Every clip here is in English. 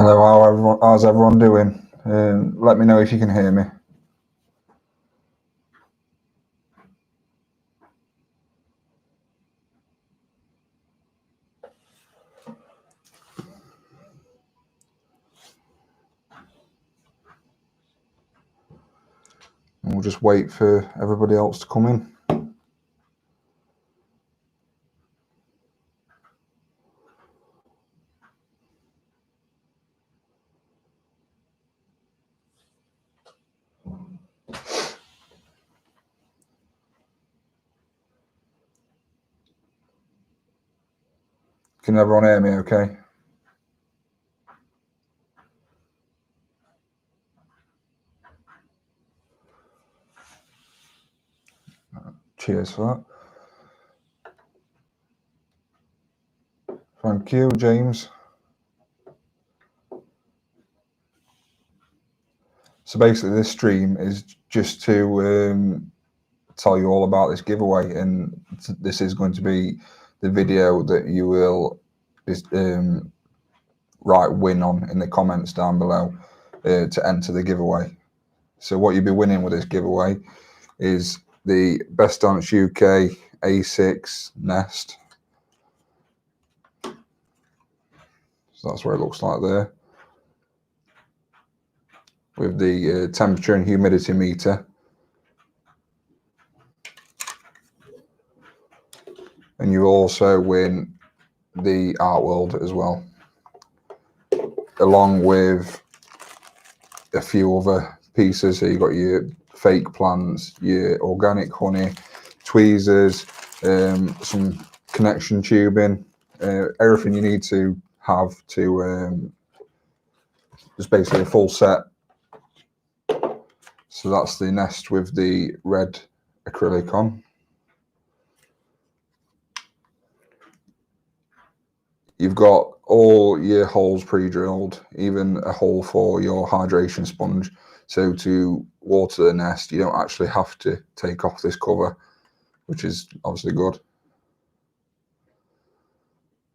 Hello, how's everyone doing? Let me know if you can hear me. And we'll just wait for everybody else to come in. Can everyone hear me okay? Cheers for that. Thank you, James. So basically this stream is just to tell you all about this giveaway, and this is going to be the video that you will write win on in the comments down below to enter the giveaway. So what you'll be winning with this giveaway is the Best Dance UK A6 Nest. So that's what it looks like there, with the temperature and humidity meter. And you also win the art world as well, along with a few other pieces. So you've got your fake plants, your organic honey, tweezers, some connection tubing, everything you need to have to just basically a full set. So that's the nest with the red acrylic on. You've got all your holes pre-drilled, even a hole for your hydration sponge. So to water the nest, you don't actually have to take off this cover, which is obviously good.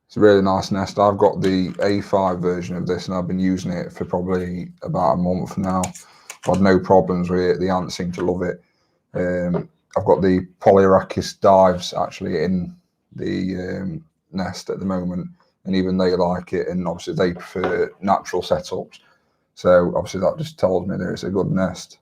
It's a really nice nest. I've got the A5 version of this and I've been using it for probably about a month now. I've had no problems with it. The ants seem to love it. I've got the Polyarachis dives actually in the nest at the moment, and even they like it, and obviously they prefer natural setups. So obviously that just tells me that it's a good nest.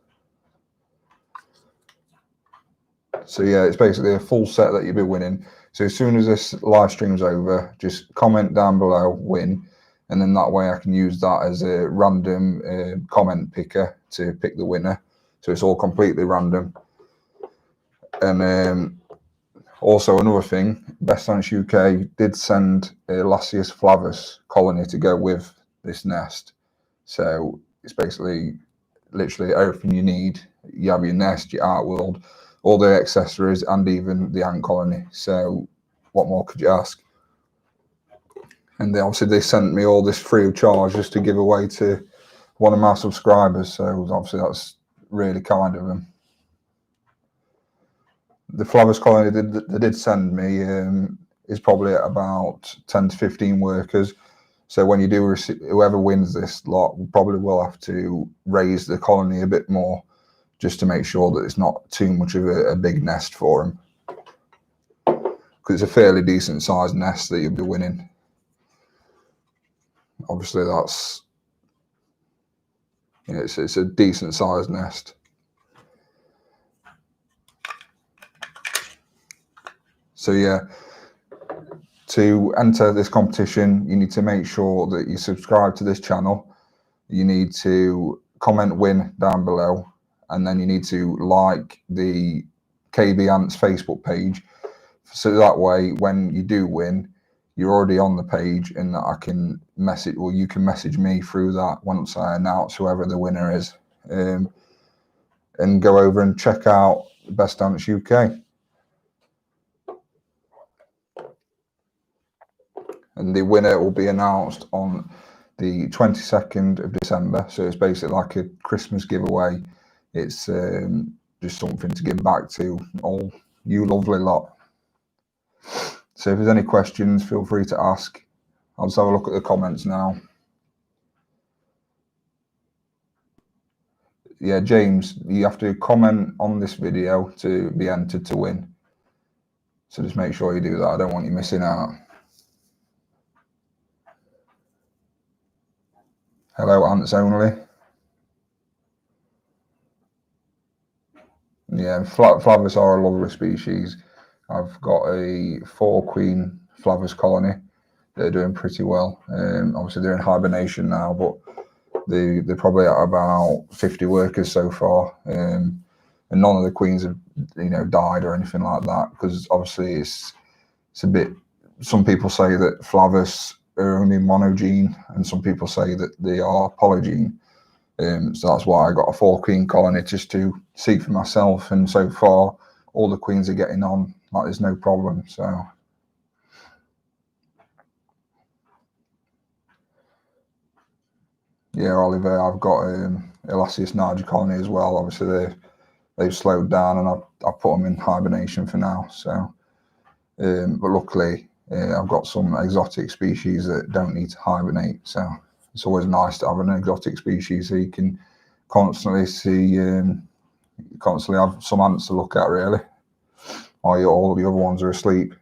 So yeah, it's basically a full set that you'll be winning. So as soon as this live stream's over, just comment down below win, and then that way I can use that as a random comment picker to pick the winner. So it's all completely random. And also another thing, Best Dance UK did send last year's Flavus colony to go with this nest. So it's basically literally everything you need. You have your nest, your art world, all the accessories, and even the ant colony. So what more could you ask? And they sent me all this free of charge just to give away to one of my subscribers. So obviously that's really kind of them. The Flavus colony they did send me is probably at about 10 to 15 workers. So when you do receive, whoever wins this lot probably will have to raise the colony a bit more, just to make sure that it's not too much of a big nest for them. Because it's a fairly decent sized nest that you'll be winning. Obviously that's, you know, it's a decent sized nest. So yeah, to enter this competition, you need to make sure that you subscribe to this channel. You need to comment win down below, and then you need to like the KB Ants Facebook page. So that way, when you do win, you're already on the page, and that I can message, or you can message me through that once I announce whoever the winner is, and go over and check out Best Dance UK. And the winner will be announced on the 22nd of December. So it's basically like a Christmas giveaway. It's just something to give back to all you lovely lot. So if there's any questions, feel free to ask. I'll just have a look at the comments now. yeah, James, you have to comment on this video to be entered to win. So just make sure you do that. I don't want you missing out. Hello, ants only. Yeah, Flavus are a lovely species. I've got a 4-queen Flavus colony. They're doing pretty well. Obviously, they're in hibernation now, but they're probably at about 50 workers so far. And none of the queens have, died or anything like that, because obviously it's a bit. Some people say that Flavus are only monogene, and some people say that they are polygene. So that's why I got a 4-queen colony, just to see for myself. And so far, all the queens are getting on like there's no problem. So yeah, Oliver, I've got Elassius niger colony as well. Obviously, they've slowed down, and I've put them in hibernation for now. So, but luckily, I've got some exotic species that don't need to hibernate. So it's always nice to have an exotic species so you can constantly see, constantly have some ants to look at, really, while all the other ones are asleep.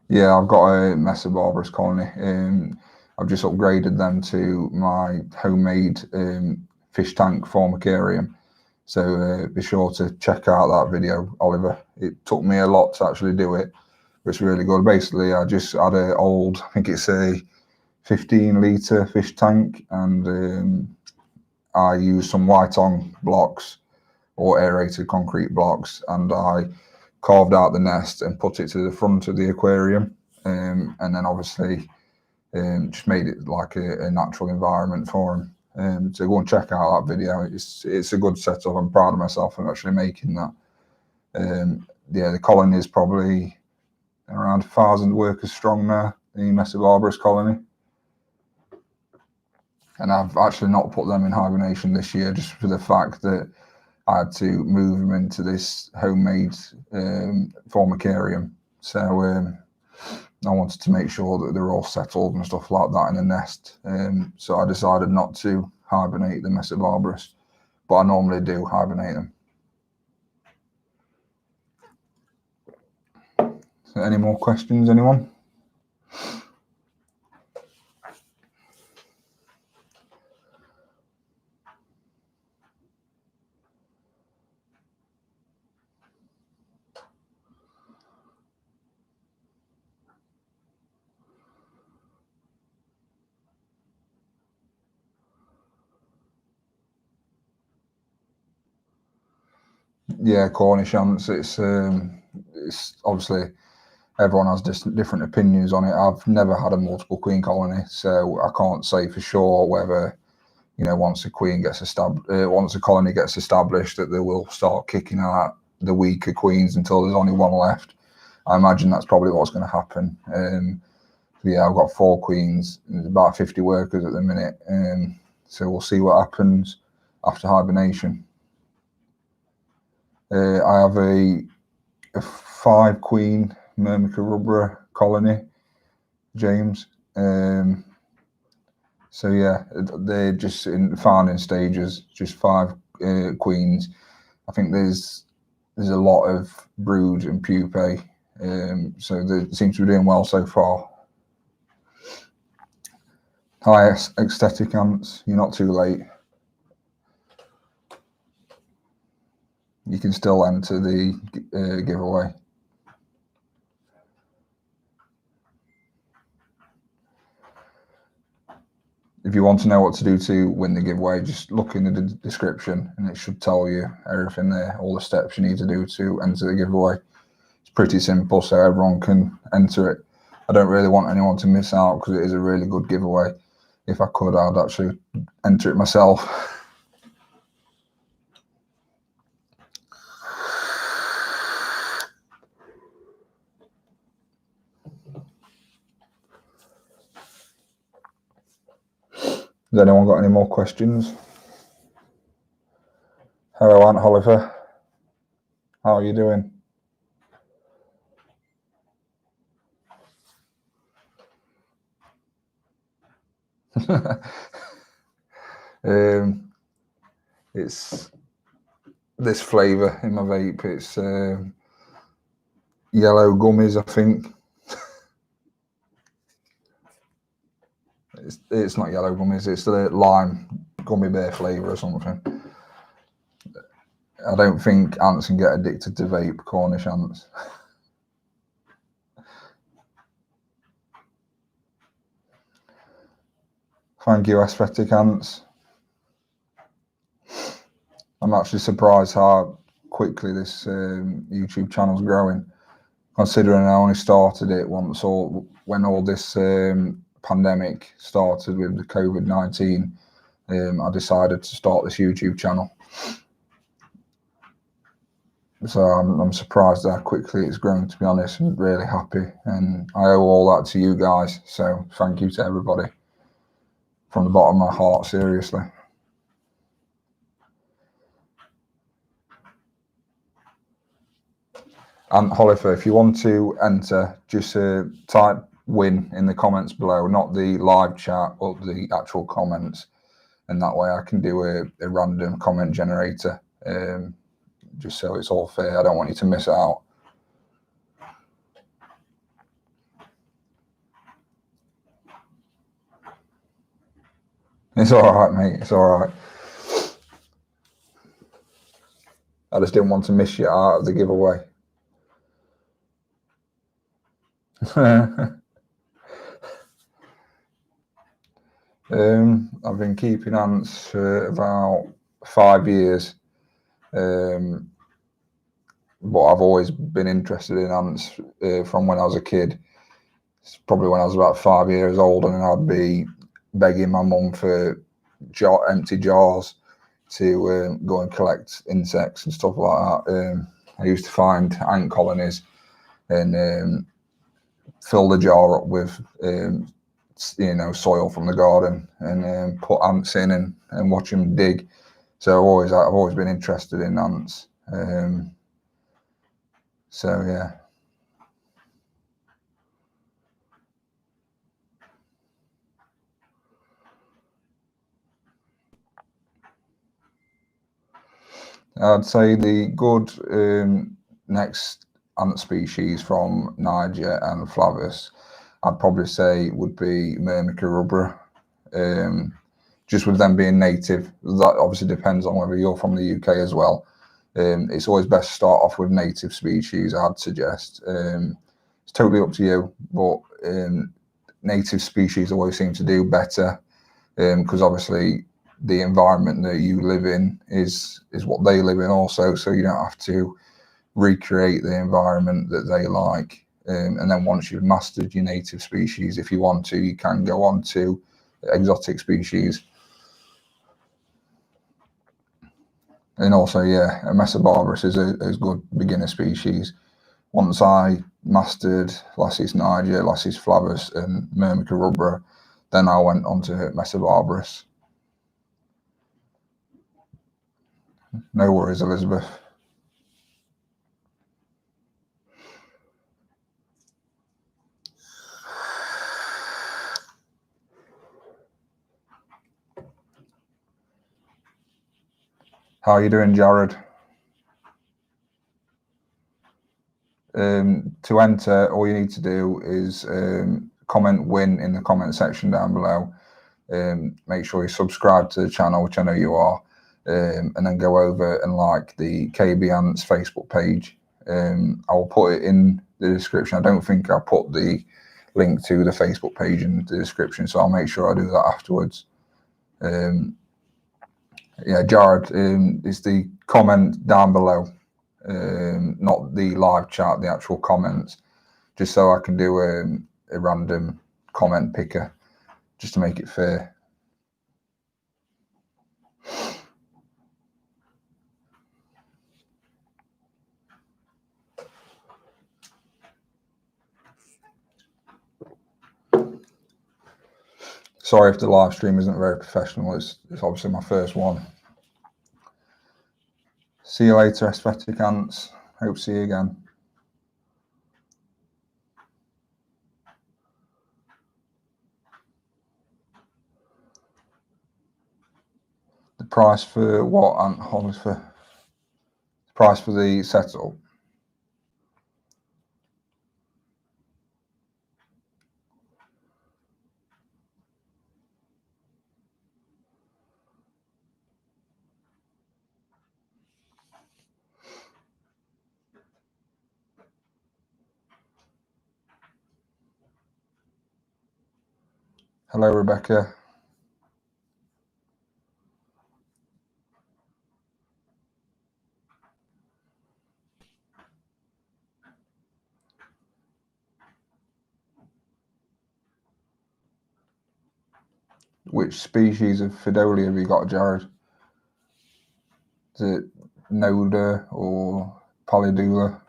Yeah, I've got a Mesobarbarus colony. I've just upgraded them to my homemade fish tank formicarium. So be sure to check out that video, Oliver. It took me a lot to actually do it, but it's really good. Basically, I just had an old, I think it's a 15-litre fish tank, and I used some white-on blocks or aerated concrete blocks, and I carved out the nest and put it to the front of the aquarium, and then obviously just made it like a natural environment for them. So go and check out that video. It's a good setup. I'm proud of myself for actually making that. Yeah, the colony is probably around 1,000 workers strong now, the Mesobarbarus colony. And I've actually not put them in hibernation this year, just for the fact that I had to move them into this homemade formicarium. So I wanted to make sure that they're all settled and stuff like that in the nest. So I decided not to hibernate the Mesobarbarus, but I normally do hibernate them. So any more questions, anyone? Yeah, Cornish ants. It's obviously everyone has different opinions on it. I've never had a multiple queen colony, so I can't say for sure whether, once a queen gets established, once a colony gets established, that they will start kicking out the weaker queens until there's only one left. I imagine that's probably what's going to happen. Yeah, I've got 4 queens. There's about 50 workers at the minute, so we'll see what happens after hibernation. I have a 5-queen Myrmica rubra colony, James. So yeah, they're just in founding stages, just 5 queens. I think there's a lot of brood and pupae, so they seem to be doing well so far. Hi, ecstatic ants, you're not too late. You can still enter the giveaway. If you want to know what to do to win the giveaway, just look in the description and it should tell you everything there, all the steps you need to do to enter the giveaway. It's pretty simple, so everyone can enter it. I don't really want anyone to miss out because it is a really good giveaway. If I could, I'd actually enter it myself. Has anyone got any more questions? Hello, Aunt Oliver. How are you doing? It's this flavour in my vape. It's yellow gummies, I think. It's not yellow gummies, it's the lime gummy bear flavour or something. I don't think ants can get addicted to vape, Cornish ants. Thank you, aesthetic ants. I'm actually surprised how quickly this YouTube channel's growing, considering I only started it when all this pandemic started with the COVID-19. I decided to start this YouTube channel. So I'm surprised how quickly it's grown, to be honest, and really happy. And I owe all that to you guys. So thank you to everybody from the bottom of my heart, seriously. And Holifer, if you want to enter, just type win in the comments below, not the live chat, but the actual comments. And that way I can do a random comment generator, just so it's all fair. I don't want you to miss out. It's all right, mate. It's all right. I just didn't want to miss you out of the giveaway. I've been keeping ants for about 5 years, but I've always been interested in ants from when I was a kid. It's probably when I was about 5 years old, and I'd be begging my mum for empty jars to go and collect insects and stuff like that. I used to find ant colonies and fill the jar up with soil from the garden and put ants in and watch them dig. So I've always been interested in ants. So yeah. I'd say the good next ant species from Niger and Flavus, I'd probably say would be Myrmica rubra. Just with them being native, that obviously depends on whether you're from the UK as well. It's always best to start off with native species, I'd suggest. It's totally up to you, but native species always seem to do better because obviously the environment that you live in is what they live in also, so you don't have to recreate the environment that they like. And then once you've mastered your native species, if you want to, you can go on to exotic species. And also, yeah, a Mesobarbarus is a good beginner species. Once I mastered Lassis niger, Lassis flavus, and Myrmica rubra, then I went on to Mesobarbarus. No worries, Elizabeth. How are you doing, Jared? To enter, all you need to do is comment win in the comment section down below. Make sure you subscribe to the channel, which I know you are, and then go over and like the KB Ants Facebook page. I will put it in the description. I don't think I put the link to the Facebook page in the description, so I'll make sure I do that afterwards. Yeah, Jared, is the comment down below, not the live chat, the actual comments, just so I can do a random comment picker, just to make it fair. Sorry if the live stream isn't very professional. It's obviously my first one. See you later, aesthetic ants. Hope to see you again. Price for what, Aunt Holly? Price for the setup? Hello, Rebecca. Which species of Fidolia have you got, Jared? Is it Noda or Polydula?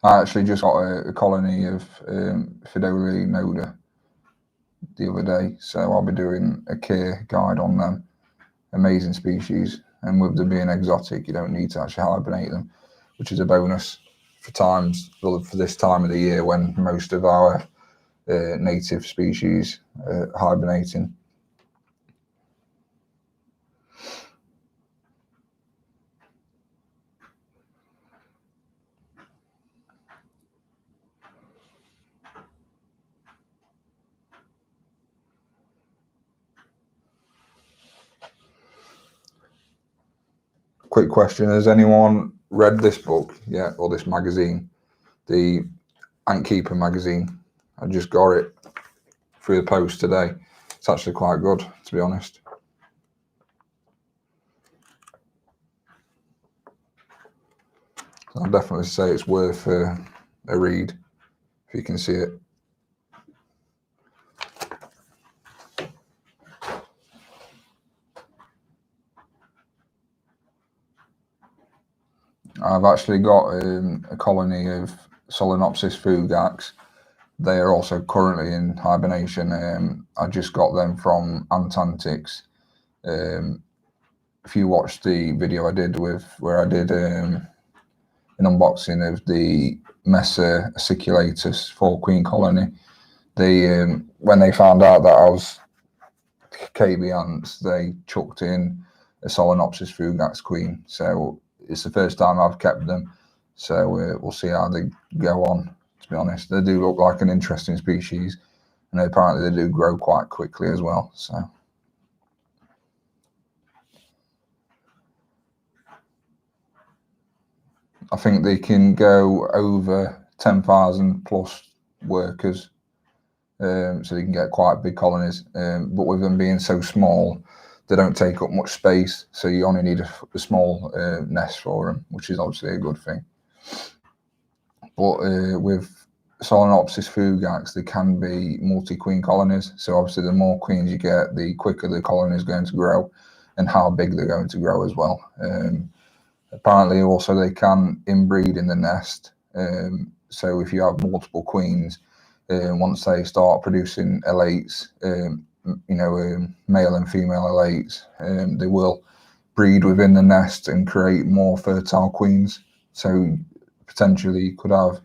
I actually just got a colony of Fidolia Noda the other day, so I'll be doing a care guide on them. Amazing species, and with them being exotic, you don't need to actually hibernate them, which is a bonus for this time of the year when most of our native species are hibernating. Quick question: has anyone read this book yet, or this magazine, the Ant Keeper magazine? I just got it through the post today. It's actually quite good, to be honest. I'd definitely say it's worth a read if you can see it. I've actually got a colony of Solenopsis fugax. They are also currently in hibernation. I just got them from Antantics. If you watched the video I did where I did an unboxing of the Mesa aciculatus 4-queen colony, they when they found out that I was KB ants, they chucked in a Solenopsis fugax queen. So it's the first time I've kept them. So we'll see how they go on. To be honest, they do look like an interesting species, and apparently they do grow quite quickly as well. So I think they can go over 10,000 plus workers, so they can get quite big colonies. But with them being so small, they don't take up much space, so you only need a small nest for them, which is obviously a good thing. But with Solenopsis fugax, they can be multi-queen colonies. So obviously, the more queens you get, the quicker the colony is going to grow, and how big they're going to grow as well. Apparently, also they can inbreed in the nest. So if you have multiple queens, once they start producing elates, male and female elates, they will breed within the nest and create more fertile queens. So potentially you could have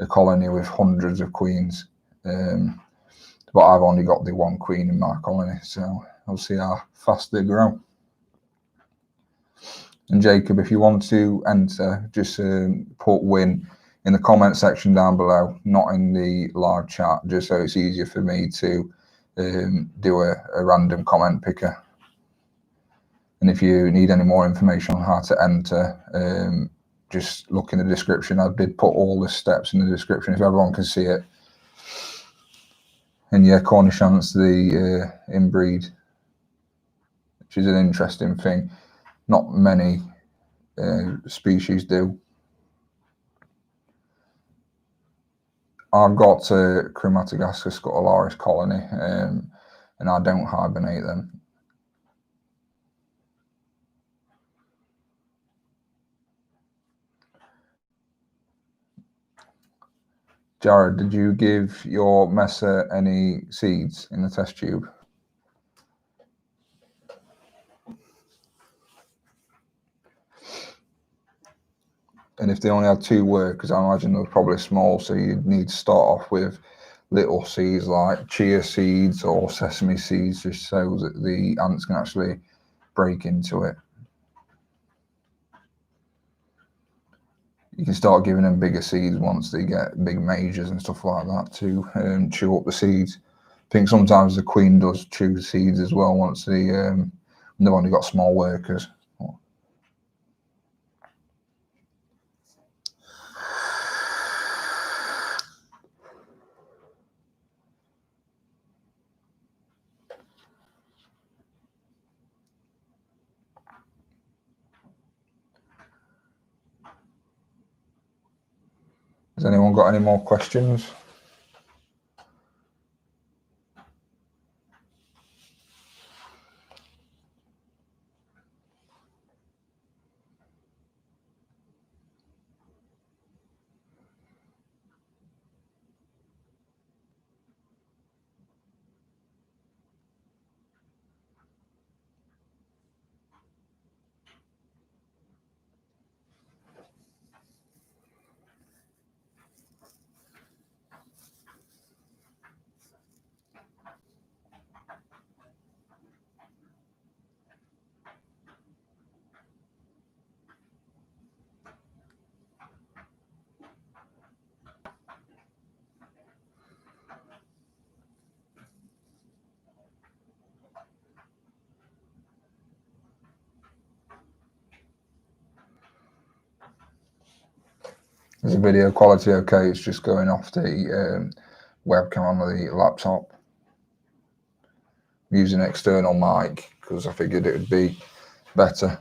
a colony with hundreds of queens, but I've only got the one queen in my colony, so I'll see how fast they grow. And Jacob, if you want to enter, just put win in the comment section down below, not in the live chat, just so it's easier for me to do a random comment picker. And if you need any more information on how to enter, just look in the description. I did put all the steps in the description if everyone can see it. And yeah, Cornish ants, the inbreed, which is an interesting thing. Not many species do. I've got a Chromatogaster scutularis colony, and I don't hibernate them. Jared, did you give your Mesa any seeds in the test tube? And if they only had 2 workers, I imagine they were probably small, so you'd need to start off with little seeds like chia seeds or sesame seeds, just so that the ants can actually break into it. You can start giving them bigger seeds once they get big majors and stuff like that to chew up the seeds. I think sometimes the queen does chew seeds as well once they've only got small workers. Has anyone got any more questions? Is the video quality okay? It's just going off the webcam on the laptop. I'm using an external mic because I figured it would be better.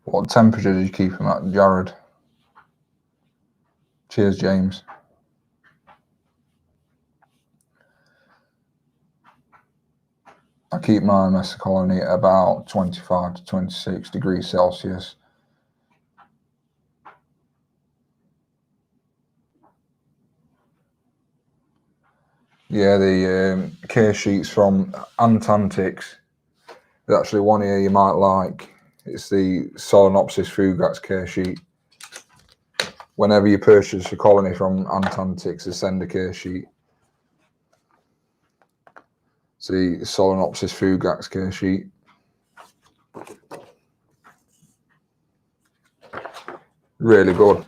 What temperature did you keep them at, Jared? Cheers, James. I keep my master colony at about 25 to 26 degrees Celsius. Yeah, the care sheets from Antantics. There's actually one here you might like. It's the Solenopsis fugax care sheet. Whenever you purchase a colony from Antantics, they send a care sheet. It's the Solenopsis fugax care sheet. Really good.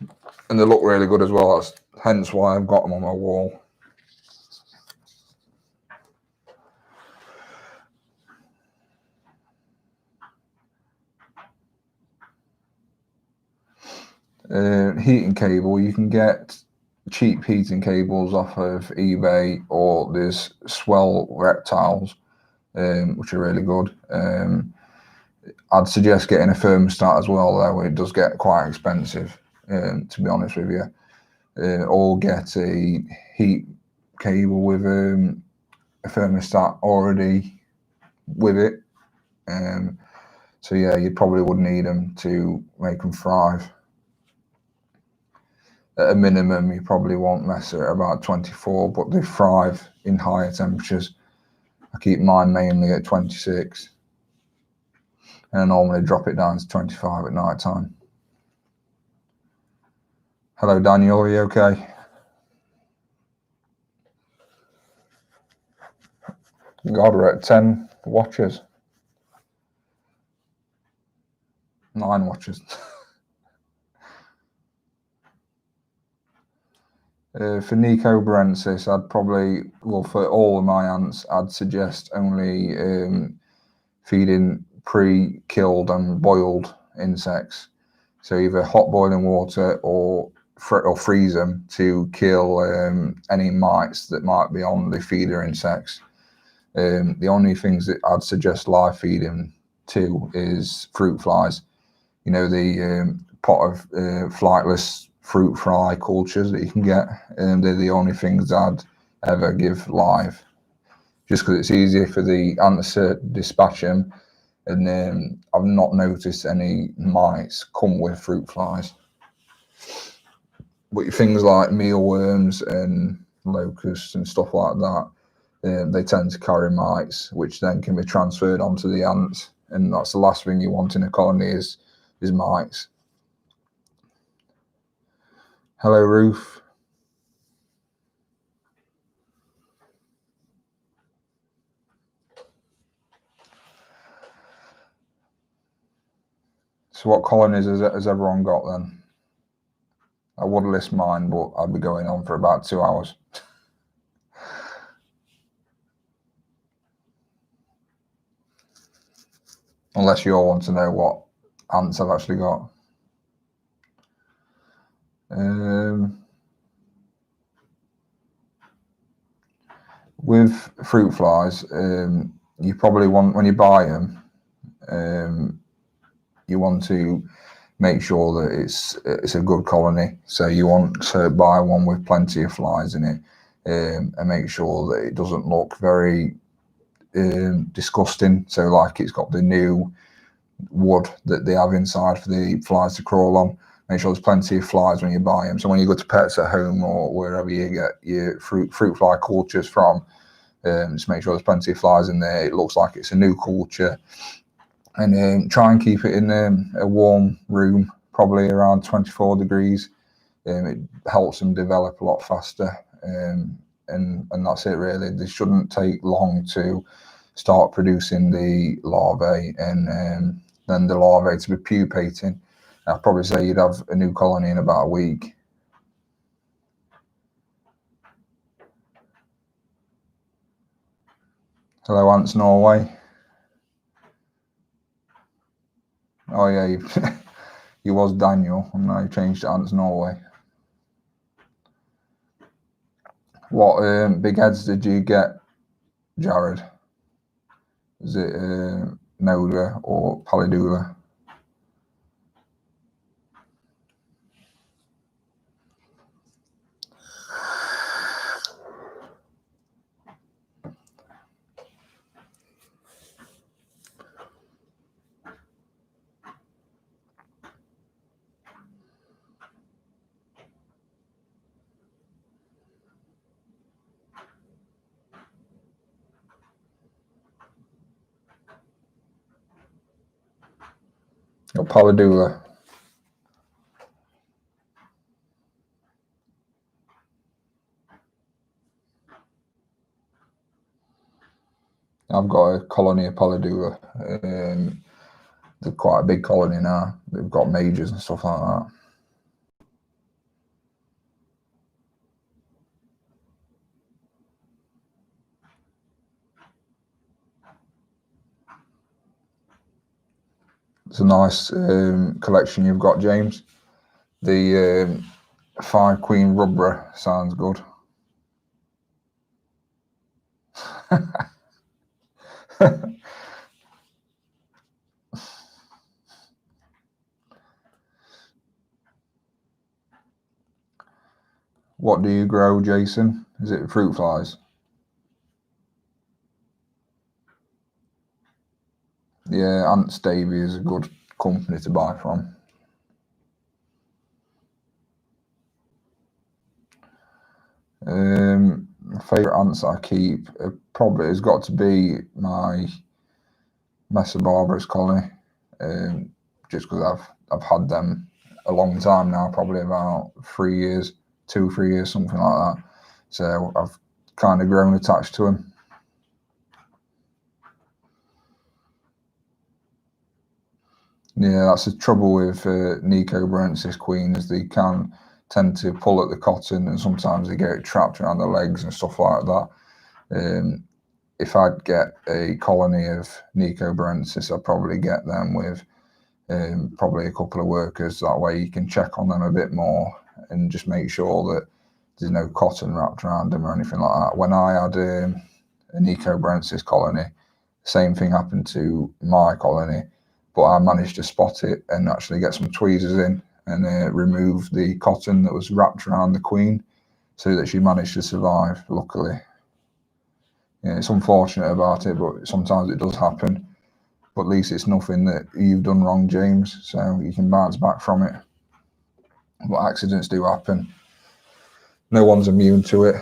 And they look really good as well. That's hence why I've got them on my wall. Heating cable, you can get cheap heating cables off of eBay, or there's Swell Reptiles, which are really good. I'd suggest getting a thermostat as well, though it does get quite expensive, to be honest with you. Or get a heat cable with a thermostat already with it. So yeah, you probably would need them to make them thrive. At a minimum, you probably won't mess at about 24, but they thrive in higher temperatures. I keep mine mainly at 26, and I normally drop it down to 25 at night time. Hello, Daniel, are you okay? God, we're at 10 watchers. 9 watchers. For Nicobarensis, I'd probably, well, for all of my ants, I'd suggest only feeding pre-killed and boiled insects. So either hot boiling water or freeze them to kill any mites that might be on the feeder insects. The only things that I'd suggest live feeding to is fruit flies. You know, the pot of flightless fruit fly cultures that you can get, and they're the only things I'd ever give live. just because it's easier for the ants to dispatch them. And I've not noticed any mites come with fruit flies. But things like mealworms and locusts and stuff like that, they tend to carry mites, which then can be transferred onto the ants, and that's the last thing you want in a colony is mites. Hello, Ruth. So what colonies has everyone got then? I would list mine, but I'd be going on for about 2 hours. Unless you all want to know what ants I've actually got. With fruit flies, you probably want, when you buy them, you want to make sure that it's a good colony. So you want to buy one with plenty of flies in it, and make sure that it doesn't look very disgusting. So like it's got the new wood that they have inside for the flies to crawl on. Make sure there's plenty of flies when you buy them. So when you go to Pets at Home or wherever you get your fruit fly cultures from, just make sure there's plenty of flies in there. It looks like it's a new culture. And try and keep it in a warm room, probably around 24 degrees. It helps them develop a lot faster. And that's it really. They shouldn't take long to start producing the larvae, and then the larvae to be pupating. I'd probably say you'd have a new colony in about a week. Hello, Ants Norway. Oh yeah, you was Daniel, and now you changed to Ants Norway. What big heads did you get, Jared? Is it Noda or Palidula? Or Palidula? I've got a colony of Palidula. They're quite a big colony now. They've got majors and stuff like that. It's a nice collection you've got, James. The 5 Queen Rubra sounds good. What do you grow, Jason? Is it fruit flies? Yeah, Ants Davy is a good company to buy from. My favourite ants I keep probably has got to be my Mesobarbarus colony, just because I've had them a long time now, probably about 3 years, 2-3 years, something like that. So I've kind of grown attached to them. Yeah, that's the trouble with Nicobrensis queens. They can tend to pull at the cotton, and sometimes they get it trapped around the legs and stuff like that. If I'd get a colony of Nicobrensis, I'd probably get them with probably a couple of workers. That way you can check on them a bit more and just make sure that there's no cotton wrapped around them or anything like that. When I had a Nicobrensis colony, same thing happened to my colony, but I managed to spot it and actually get some tweezers in and remove the cotton that was wrapped around the queen, so that she managed to survive, luckily. Yeah, it's unfortunate about it, but sometimes it does happen. But at least it's nothing that you've done wrong, James, so you can bounce back from it. But accidents do happen. No one's immune to it.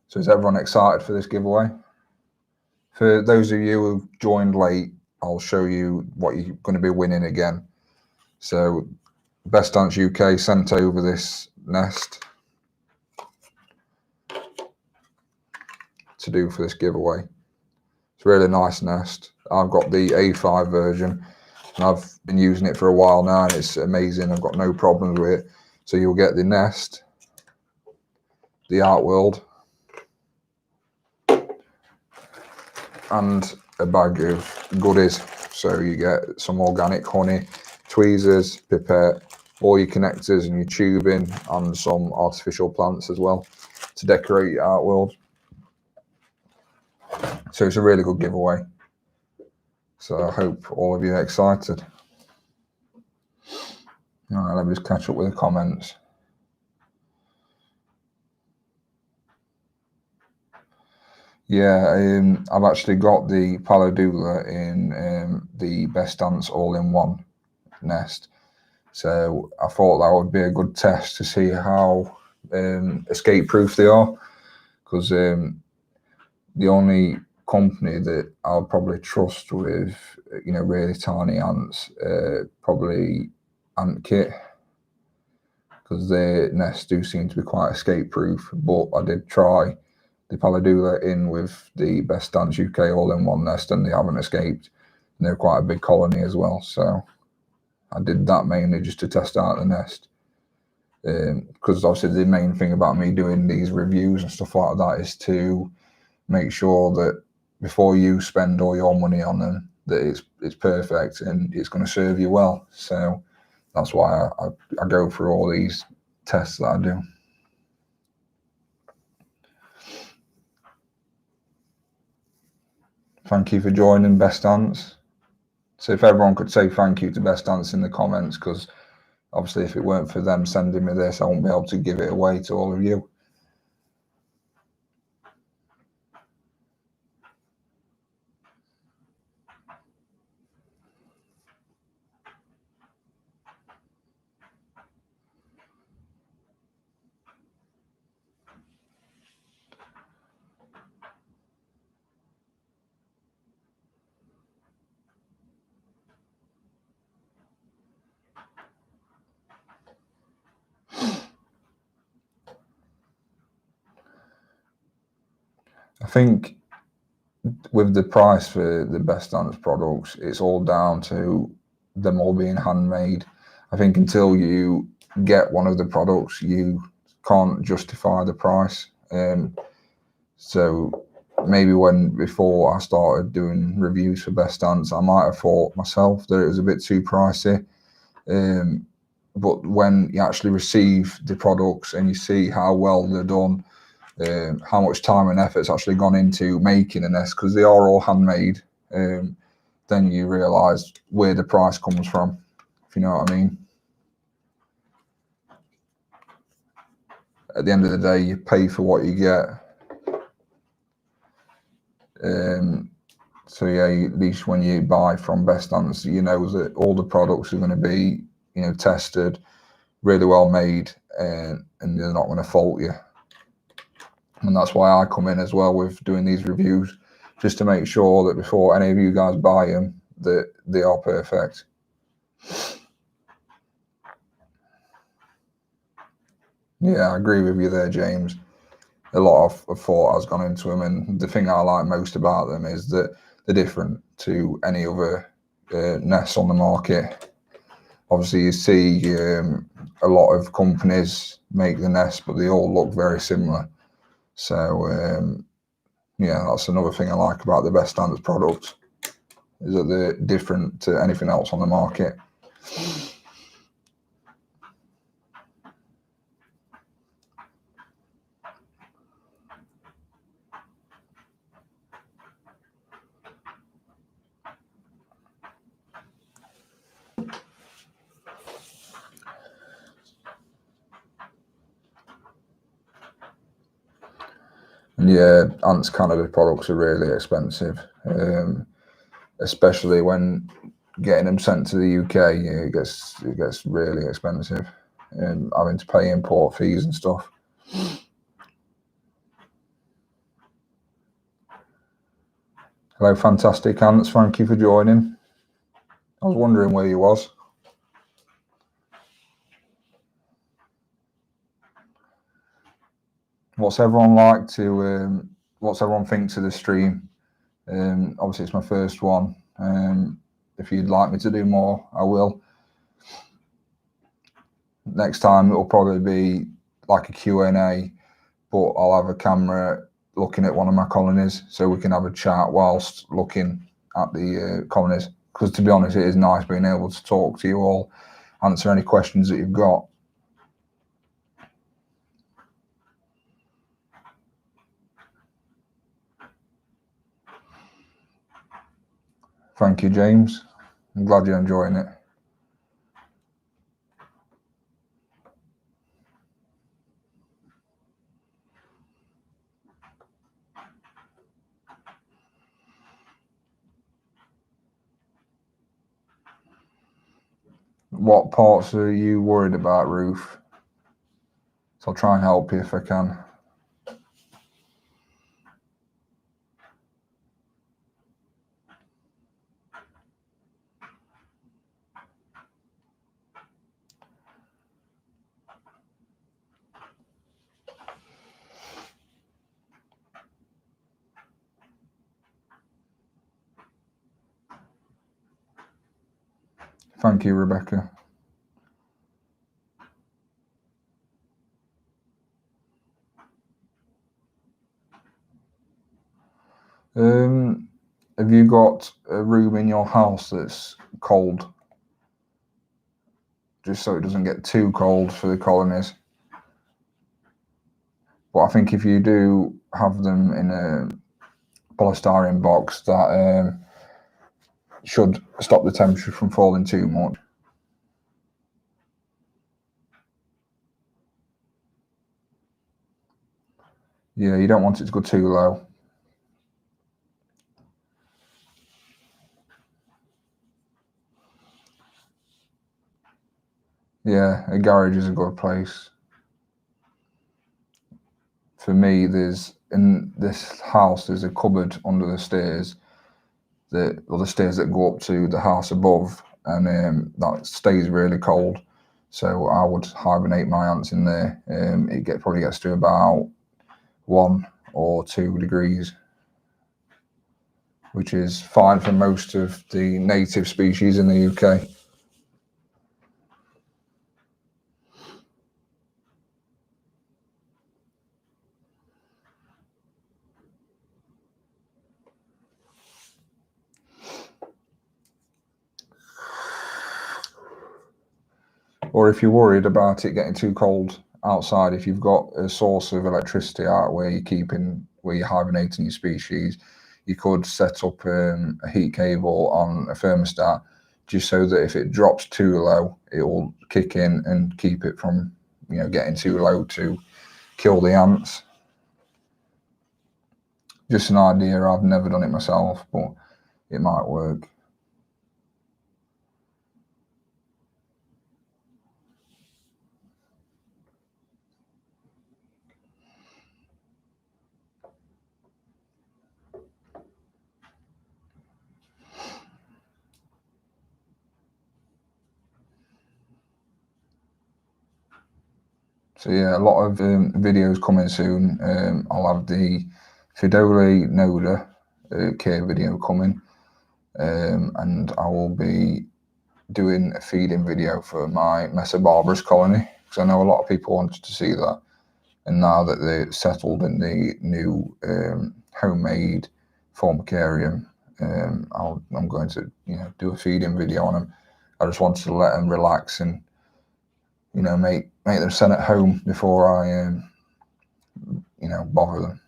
So is everyone excited for this giveaway? For those of you who joined late, I'll show you what you're going to be winning again. So Best Dance UK sent over this nest to do for this giveaway. It's a really nice nest. I've got the A5 version and I've been using it for a while now and it's amazing. I've got no problems with it. So you'll get the nest, the art world, and a bag of goodies. So you get some organic honey, tweezers, pipette, all your connectors and your tubing, and some artificial plants as well to decorate your art world. So it's a really good giveaway. So I hope all of you are excited. All right, let me just catch up with the comments. Yeah, I've actually got the Paladula in the Best Dance all-in-one nest. So I thought that would be a good test to see how escape-proof they are, because the only company that I'll probably trust with, really tiny ants, probably Ant Kit, because their nests do seem to be quite escape-proof. But I did try the Paladula in with the Best Dance UK all-in-one nest, and they haven't escaped. And they're quite a big colony as well, so I did that mainly just to test out the nest. Because obviously the main thing about me doing these reviews and stuff like that is to make sure that before you spend all your money on them, that it's perfect and it's going to serve you well. So that's why I go through all these tests that I do. Thank you for joining Best Dance. So if everyone could say thank you to Best Dance in the comments, because obviously if it weren't for them sending me this, I won't be able to give it away to all of you. I think with the price for the Best Dance products, it's all down to them all being handmade. I think until you get one of the products, you can't justify the price. So maybe before I started doing reviews for Best Dance, I might have thought myself that it was a bit too pricey. But when you actually receive the products and you see how well they're done, how much time and effort's actually gone into making a nest, because they are all handmade, then you realise where the price comes from, if you know what I mean. At the end of the day, you pay for what you get. So yeah, at least when you buy from Best Dance, you know that all the products are going to be, tested, really well made, and they're not going to fault you. And that's why I come in as well with doing these reviews, just to make sure that before any of you guys buy them, that they are perfect. Yeah, I agree with you there, James. A lot of thought has gone into them, and the thing I like most about them is that they're different to any other nests on the market. Obviously, you see a lot of companies make the nest, but they all look very similar. So yeah, that's another thing I like about the Best Dance products, is that they're different to anything else on the market. Yeah, Ants Canada products are really expensive, especially when getting them sent to the UK. It gets really expensive, having to pay import fees and stuff. Hello, fantastic Ants. Thank you for joining. I was wondering where you was. What's everyone like to? What's everyone think to the stream? Obviously, it's my first one. If you'd like me to do more, I will. Next time it'll probably be like a Q&A, but I'll have a camera looking at one of my colonies so we can have a chat whilst looking at the colonies. Because to be honest, it is nice being able to talk to you all, answer any questions that you've got. Thank you, James. I'm glad you're enjoying it. What parts are you worried about, Ruth? So I'll try and help you if I can. Thank you, Rebecca. Have you got a room in your house that's cold? Just so it doesn't get too cold for the colonies. But I think if you do have them in a polystyrene box, that should stop the temperature from falling too much. Yeah, you don't want it to go too low. Yeah, a garage is a good place. For me, in this house, there's a cupboard under the stairs, the stairs that go up to the house above, and that stays really cold. So I would hibernate my ants in there. It probably gets to about 1 or 2 degrees, which is fine for most of the native species in the UK. Or if you're worried about it getting too cold outside, if you've got a source of electricity out where you're hibernating your species, you could set up a heat cable on a thermostat, just so that if it drops too low, it will kick in and keep it from getting too low to kill the ants. Just an idea. I've never done it myself, but it might work. So yeah, a lot of videos coming soon. I'll have the Fidole Noda care video coming, and I will be doing a feeding video for my Mesobarbarus colony, because I know a lot of people wanted to see that, and now that they're settled in the new homemade formicarium, I'm going to do a feeding video on them. I just wanted to let them relax and make them sit at home before I bother them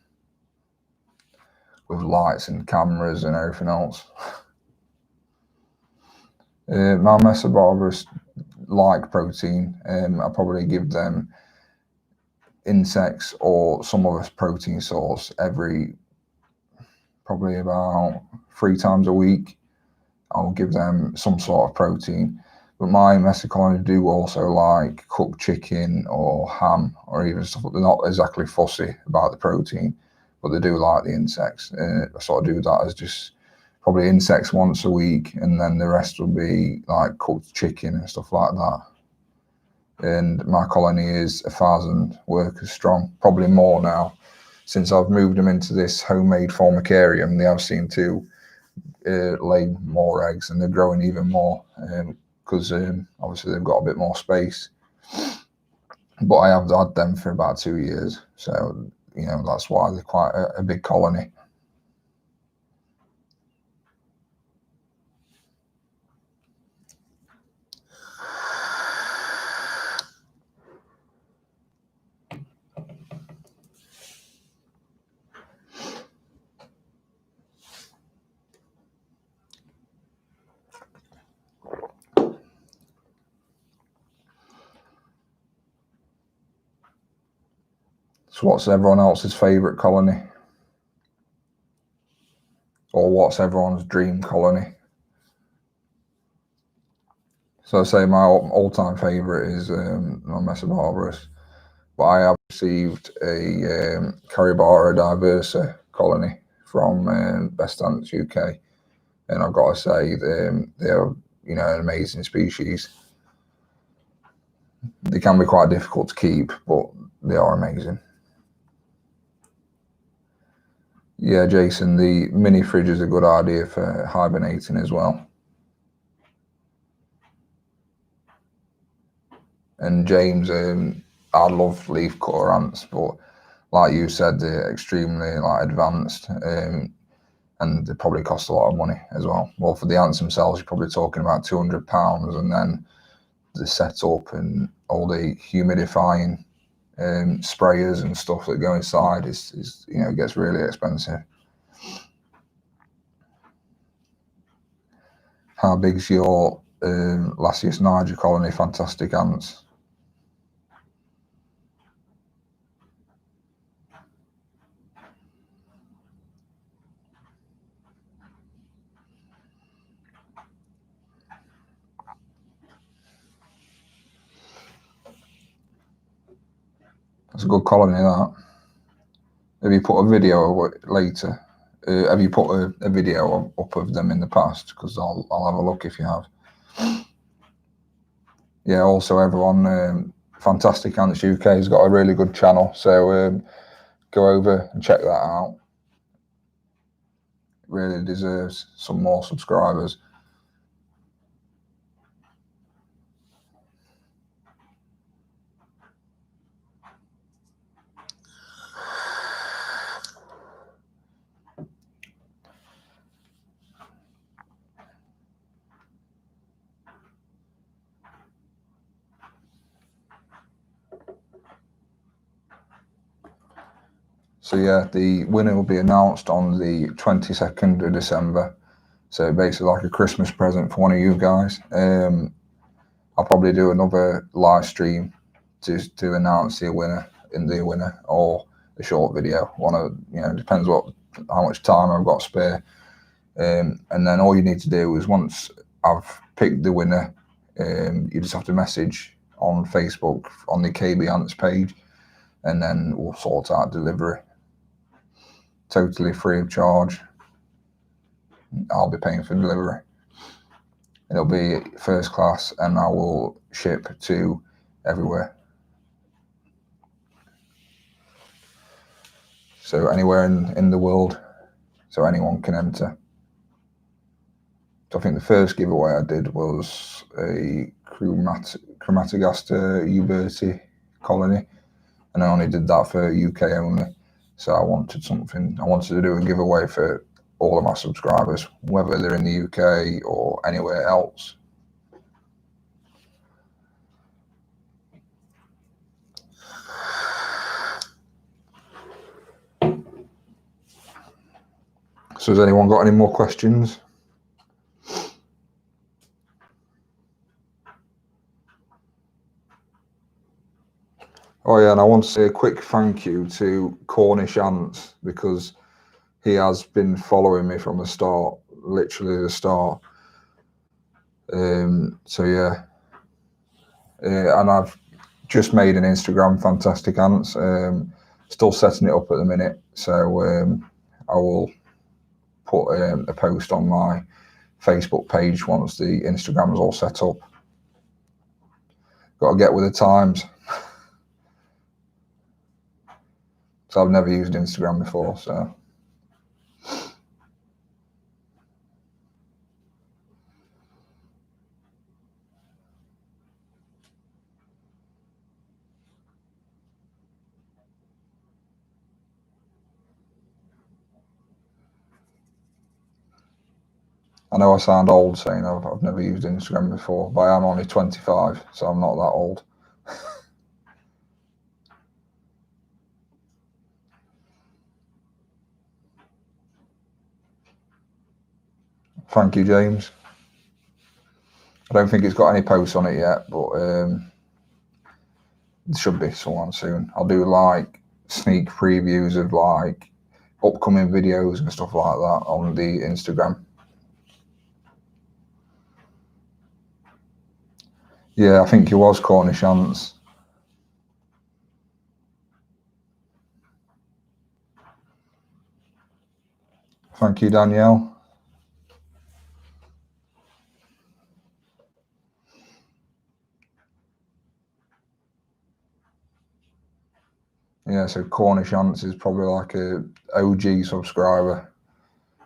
with lights and cameras and everything else. My Mesobarbarus like protein. I probably give them insects or some other protein source probably about 3 times a week. I'll give them some sort of protein. But my domestic colony do also like cooked chicken or ham or even stuff. They're not exactly fussy about the protein, but they do like the insects. I sort of do that as just probably insects once a week, and then the rest will be like cooked chicken and stuff like that. And my colony is 1,000 workers strong, probably more now. Since I've moved them into this homemade formicarium, they have seemed to lay more eggs, and they're growing even more because obviously they've got a bit more space. But I have had them for about 2 years, so that's why they're quite a big colony. So what's everyone else's favourite colony? Or what's everyone's dream colony? So I say my all-time favourite is my Mesobarbarus, but I have received a Caribara diversa colony from Best Ants UK, and I've got to say they're an amazing species. They can be quite difficult to keep, but they are amazing. Yeah, Jason, the mini fridge is a good idea for hibernating as well. And James, I love leaf cutter ants, but like you said, they're extremely advanced, and they probably cost a lot of money as well. Well, for the ants themselves, you're probably talking about £200, and then the setup and all the humidifying sprayers and stuff that go inside is it gets really expensive. How big's your Lasius niger colony? Fantastic ants. That's a good colony, that. Have you put a video of it later? Have you put a video up of them in the past? Because I'll have a look if you have. Yeah, also everyone, Fantastic Ants UK has got a really good channel, so go over and check that out. It really deserves some more subscribers. So yeah, the winner will be announced on the 22nd of December. So basically like a Christmas present for one of you guys. I'll probably do another live stream to announce the winner or a short video. Depends how much time I've got spare. And then all you need to do is, once I've picked the winner, you just have to message on Facebook on the KB Ants page, and then we'll sort out delivery. Totally free of charge. I'll be paying for delivery. It'll be first class, and I will ship to everywhere. So anywhere in the world, so anyone can enter. So I think the first giveaway I did was a Chromatogaster uberti colony, and I only did that for UK only. So I wanted to do a giveaway for all of my subscribers, whether they're in the UK or anywhere else. So has anyone got any more questions? Oh yeah, and I want to say a quick thank you to Cornish Ants, because he has been following me from the start, literally the start. So yeah, and I've just made an Instagram, Fantastic Ants. Still setting it up at the minute, so I will put a post on my Facebook page once the Instagram is all set up. Got to get with the times. So I've never used Instagram before, so. I know I sound old saying I've never used Instagram before, but I am only 25, so I'm not that old. Thank you, James. I don't think it's got any posts on it yet, but there should be someone soon. I'll do like sneak previews of like upcoming videos and stuff like that on the Instagram. Yeah, I think it was Cornish Ants. Thank you, Danielle. Yeah, so Cornish Ants is probably like a OG subscriber,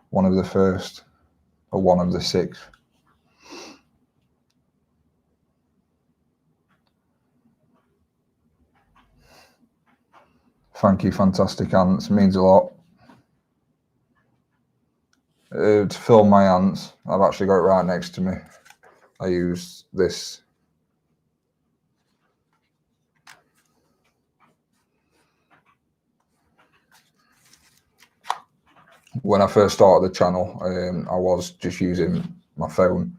one of the first, or one of the 6. Thank you, Fantastic Ants. It means a lot. To film my ants, I've actually got it right next to me. I use this. When I first started the channel, I was just using my phone,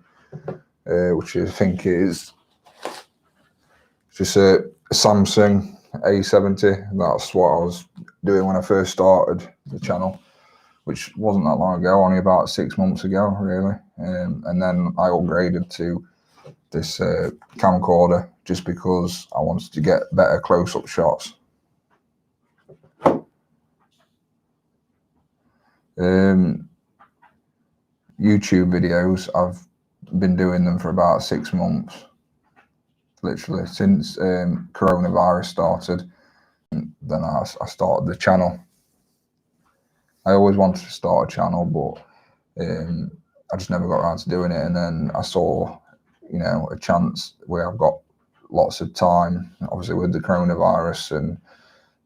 which I think is just a Samsung A70. That's what I was doing when I first started the channel, which wasn't that long ago, only about 6 months ago, really. And then I upgraded to this camcorder just because I wanted to get better close-up shots. YouTube videos, I've been doing them for about 6 months, literally since coronavirus started. Then I started the channel. I always wanted to start a channel, but I just never got around to doing it. And then I saw, a chance where I've got lots of time, obviously with the coronavirus and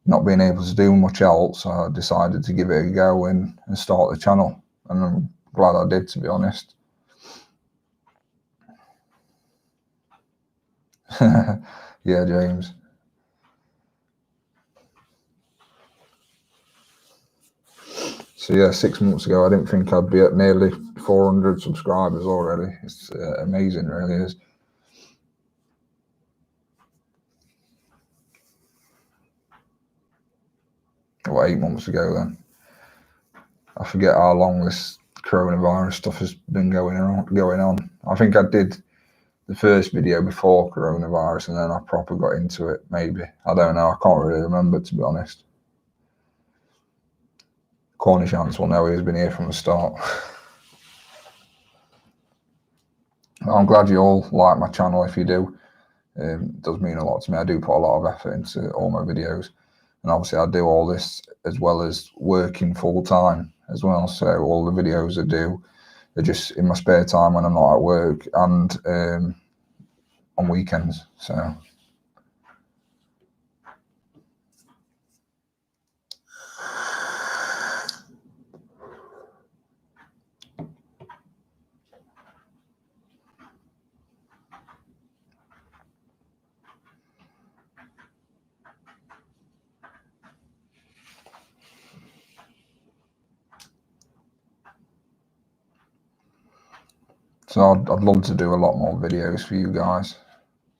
not being able to do much else. I decided to give it a go and start the channel, and I'm glad I did, to be honest. Yeah, James. So yeah, 6 months ago, I didn't think I'd be at nearly 400 subscribers already. It's amazing, really is. What, 8 months ago then? I forget how long this coronavirus stuff has been going on. I think I did the first video before coronavirus, and then I proper got into it. Maybe, I don't know. I can't really remember, to be honest. Cornish Ants will know he's been here from the start. I'm glad you all like my channel. If you do, it does mean a lot to me. I do put a lot of effort into all my videos, and obviously I do all this as well as working full time as well. So all the videos I do are just in my spare time when I'm not at work and on weekends. So I'd love to do a lot more videos for you guys.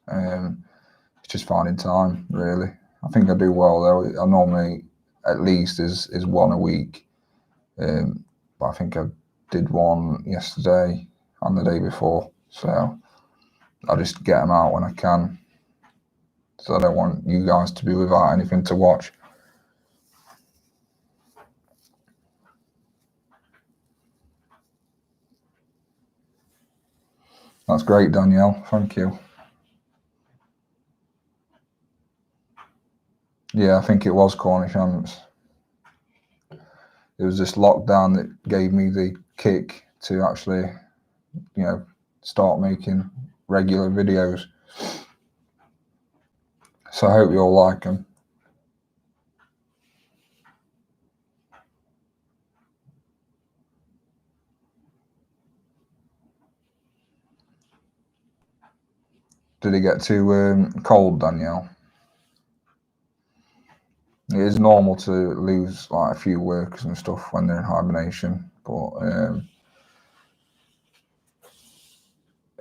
It's just finding time, really. I think I do well though. I normally at least is one a week, but I think I did one yesterday and the day before, so I just get them out when I can. So I don't want you guys to be without anything to watch. That's great, Danielle. Thank you. Yeah, I think it was Cornish ants. It was this lockdown that gave me the kick to actually, start making regular videos. So I hope you all like them. Did it get too cold, Danielle? It is normal to lose like a few workers and stuff when they're in hibernation, but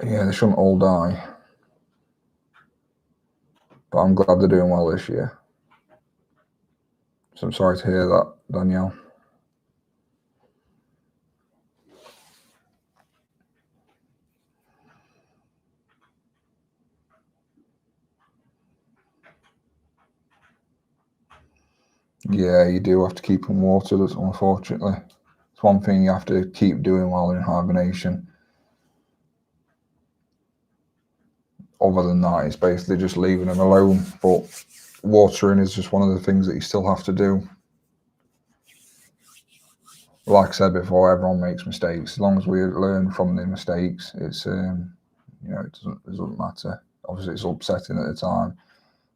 yeah, they shouldn't all die. But I'm glad they're doing well this year. So I'm sorry to hear that, Danielle. Yeah, you do have to keep them watered, unfortunately. It's one thing you have to keep doing while they're in hibernation. Other than that, it's basically just leaving them alone. But watering is just one of the things that you still have to do. Like I said before, everyone makes mistakes. As long as we learn from the mistakes, it's it doesn't matter. Obviously, it's upsetting at the time.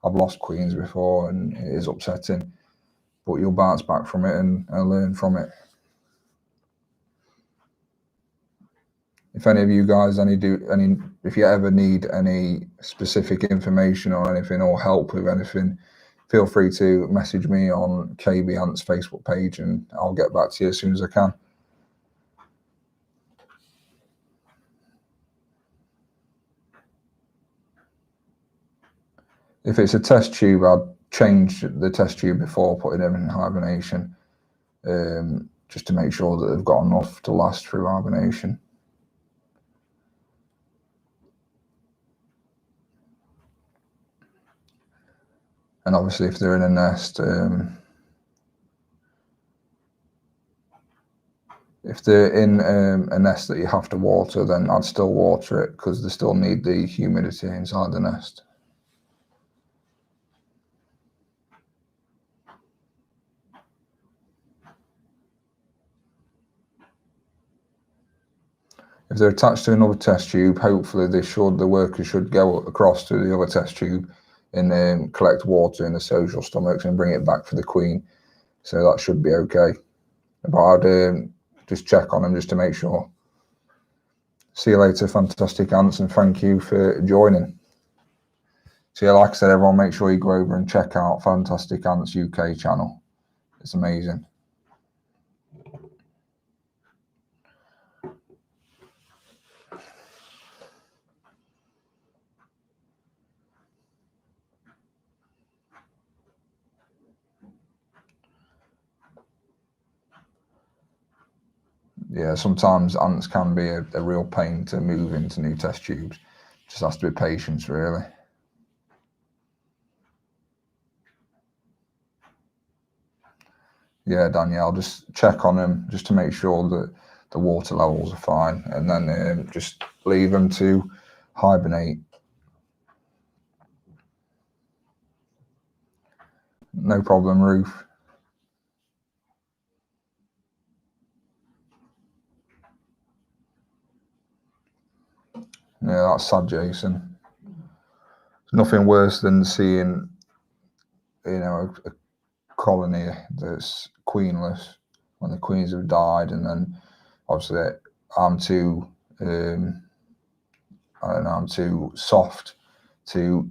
I've lost queens before, and it is upsetting. But you'll bounce back from it and learn from it. If any of you guys if you ever need any specific information or anything or help with anything, feel free to message me on KB Ant's Facebook page, and I'll get back to you as soon as I can. If it's a test tube, I'd change the test tube before putting them in hibernation, just to make sure that they've got enough to last through hibernation. And obviously, if they're in a nest, if they're in a nest that you have to water, then I'd still water it because they still need the humidity inside the nest. If they're attached to another test tube, hopefully the worker should go across to the other test tube and collect water in the social stomachs and bring it back for the queen. So that should be okay. But I'd just check on them just to make sure. See you later, fantastic ants, and thank you for joining. So yeah, like I said, everyone, make sure you go over and check out Fantastic Ants UK channel. It's amazing. Yeah, sometimes ants can be a real pain to move into new test tubes. Just has to be patience, really. Yeah, Danielle, just check on them just to make sure that the water levels are fine, and then just leave them to hibernate. No problem, Ruth. Yeah, that's sad, Jason. There's nothing worse than seeing, a colony that's queenless when the queens have died, and then obviously I'm too, I'm too soft to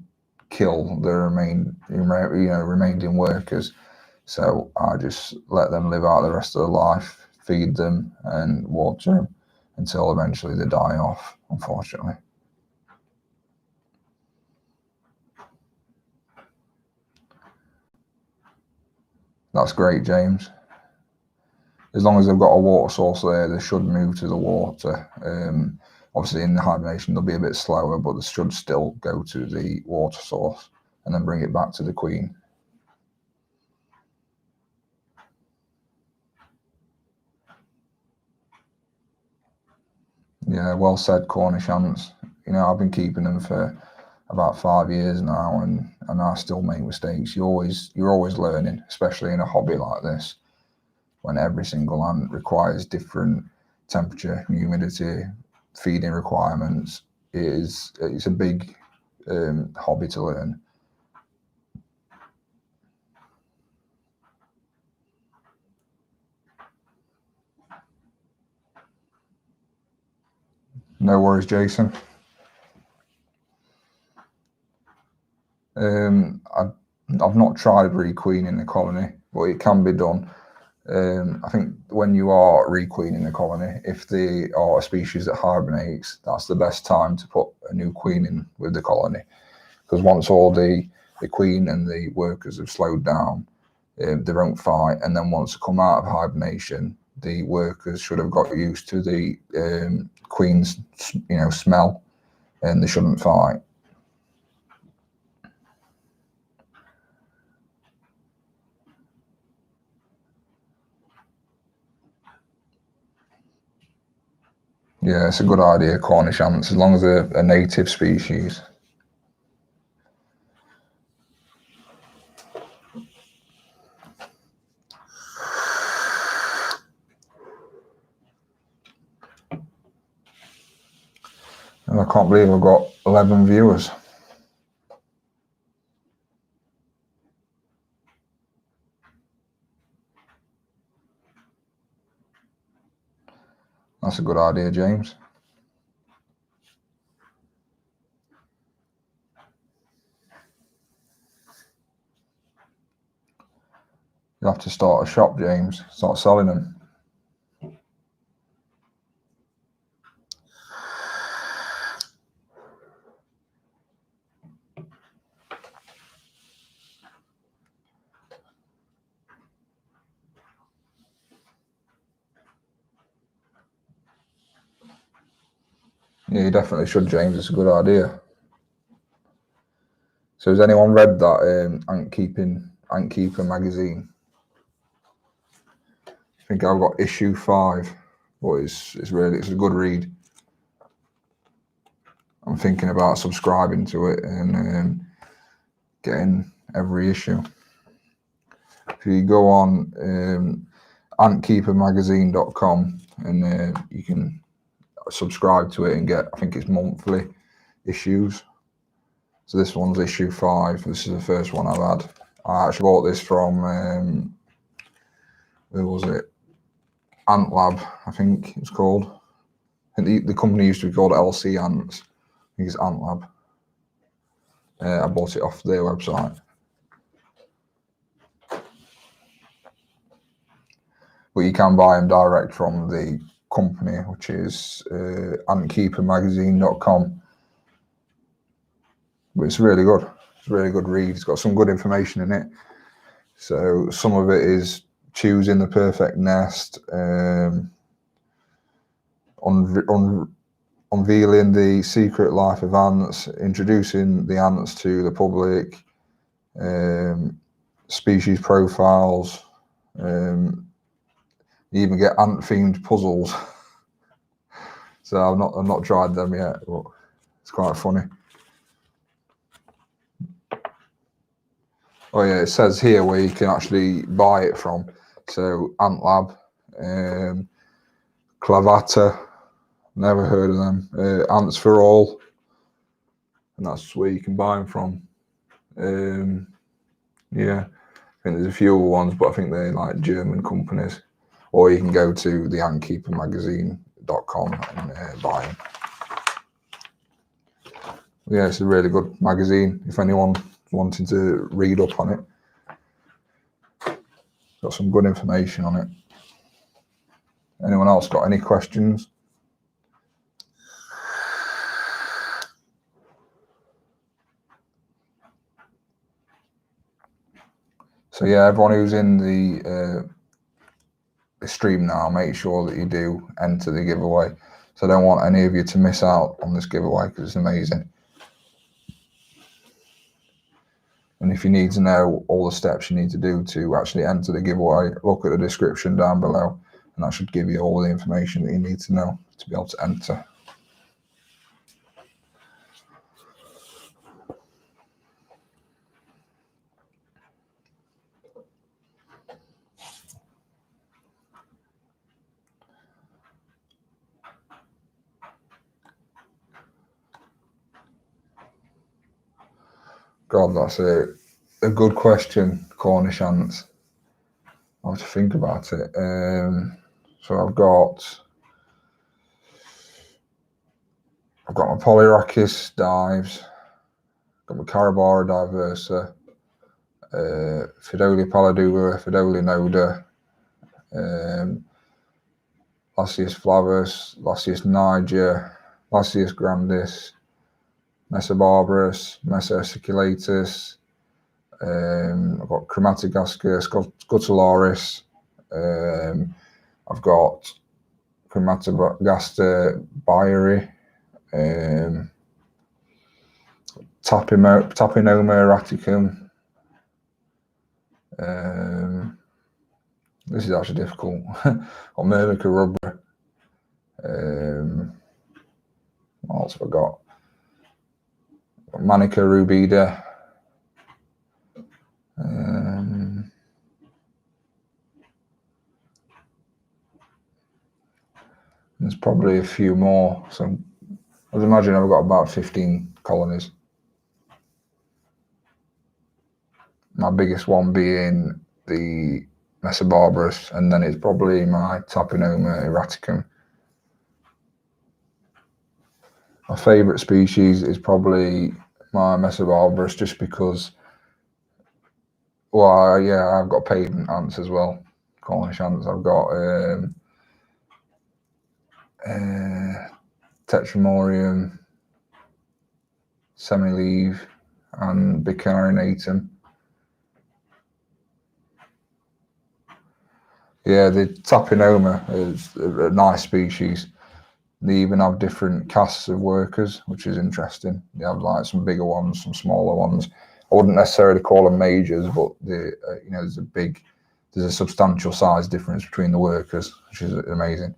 kill the remaining workers. So I just let them live out the rest of their life, feed them and water them until eventually they die off, unfortunately. That's great, James. As long as they've got a water source there, they should move to the water. Obviously, in the hibernation, they'll be a bit slower, but they should still go to the water source and then bring it back to the queen. Yeah, well said, Cornish ants. You know, I've been keeping them for about 5 years now, and I still make mistakes. You're always learning, especially in a hobby like this, when every single ant requires different temperature, humidity, feeding requirements. It's a big hobby to learn. No worries, Jason. I've not tried requeening the colony, but it can be done. I think when you are requeening the colony, if they are a species that hibernates, that's the best time to put a new queen in with the colony. Because once all the queen and the workers have slowed down, they won't fight. And then once they come out of hibernation, the workers should have got used to the queen's, smell, and they shouldn't fight. Yeah, it's a good idea, Cornish ants, as long as they're a native species. And I can't believe I've got 11 viewers. That's a good idea, James. You'll have to start a shop, James. Start selling them. Yeah, you definitely should, James. It's a good idea. So has anyone read that Ant Keeper magazine? I think I've got issue 5, but it's a good read. I'm thinking about subscribing to it and getting every issue. If you go on antkeepermagazine.com and you can subscribe to it and get, I think it's monthly issues. So this one's issue 5. This is the first one I've had. I actually bought this from where was it? Antlove, I think it's called. I think the company used to be called LC Ants. I think it's Antlove. I bought it off their website. But you can buy them direct from the company, which is antkeepermagazine.com. But it's really good. It's a really good read. It's got some good information in it. So some of it is choosing the perfect nest, unveiling the secret life of ants, introducing the ants to the public, species profiles. You even get ant-themed puzzles. So I've not tried them yet, but it's quite funny. Oh yeah, it says here where you can actually buy it from. So Antlab, Clavata, never heard of them. Ants for All, and that's where you can buy them from. Yeah, I think there's a few other ones, but I think they're like German companies. Or you can go to the antkeepermagazine.com and buy them. Yeah, it's a really good magazine. If anyone's wanting to read up on it, got some good information on it. Anyone else got any questions? So yeah, everyone who's in the stream now, make sure that you do enter the giveaway. So I don't want any of you to miss out on this giveaway because it's amazing. And if you need to know all the steps you need to do to actually enter the giveaway, look at the description down below, and that should give you all the information that you need to know to be able to enter. God, that's a good question, Cornish ants. I have to think about it. So I've got my Polyrachis dives, got my Carabara diversa, Fidolia palladula, Fidolia noda, Lasius flavus, Lasius niger, Lasius grandis, Mesobarbarus, Mesosiculatus. I've got Chromatogaster, Scutellaris. I've got Chromatogaster byeri, Tapinoma erraticum. This is actually difficult. Or Myrmica rubra. What else have I got? Manica rubida. There's probably a few more. So I'd imagine I've got about 15 colonies. My biggest one being the Mesobarbarus, and then it's probably my Tapinoma erraticum. My favourite species is probably my Mesobarbarus, just because, well, yeah, I've got pavement ants as well, Cornish ants. I've got Tetramorium, semileve, and Bicarinatum. Yeah, the Tapinoma is a nice species. They even have different castes of workers, which is interesting. They have like some bigger ones, some smaller ones. I wouldn't necessarily call them majors, but there's a substantial size difference between the workers, which is amazing.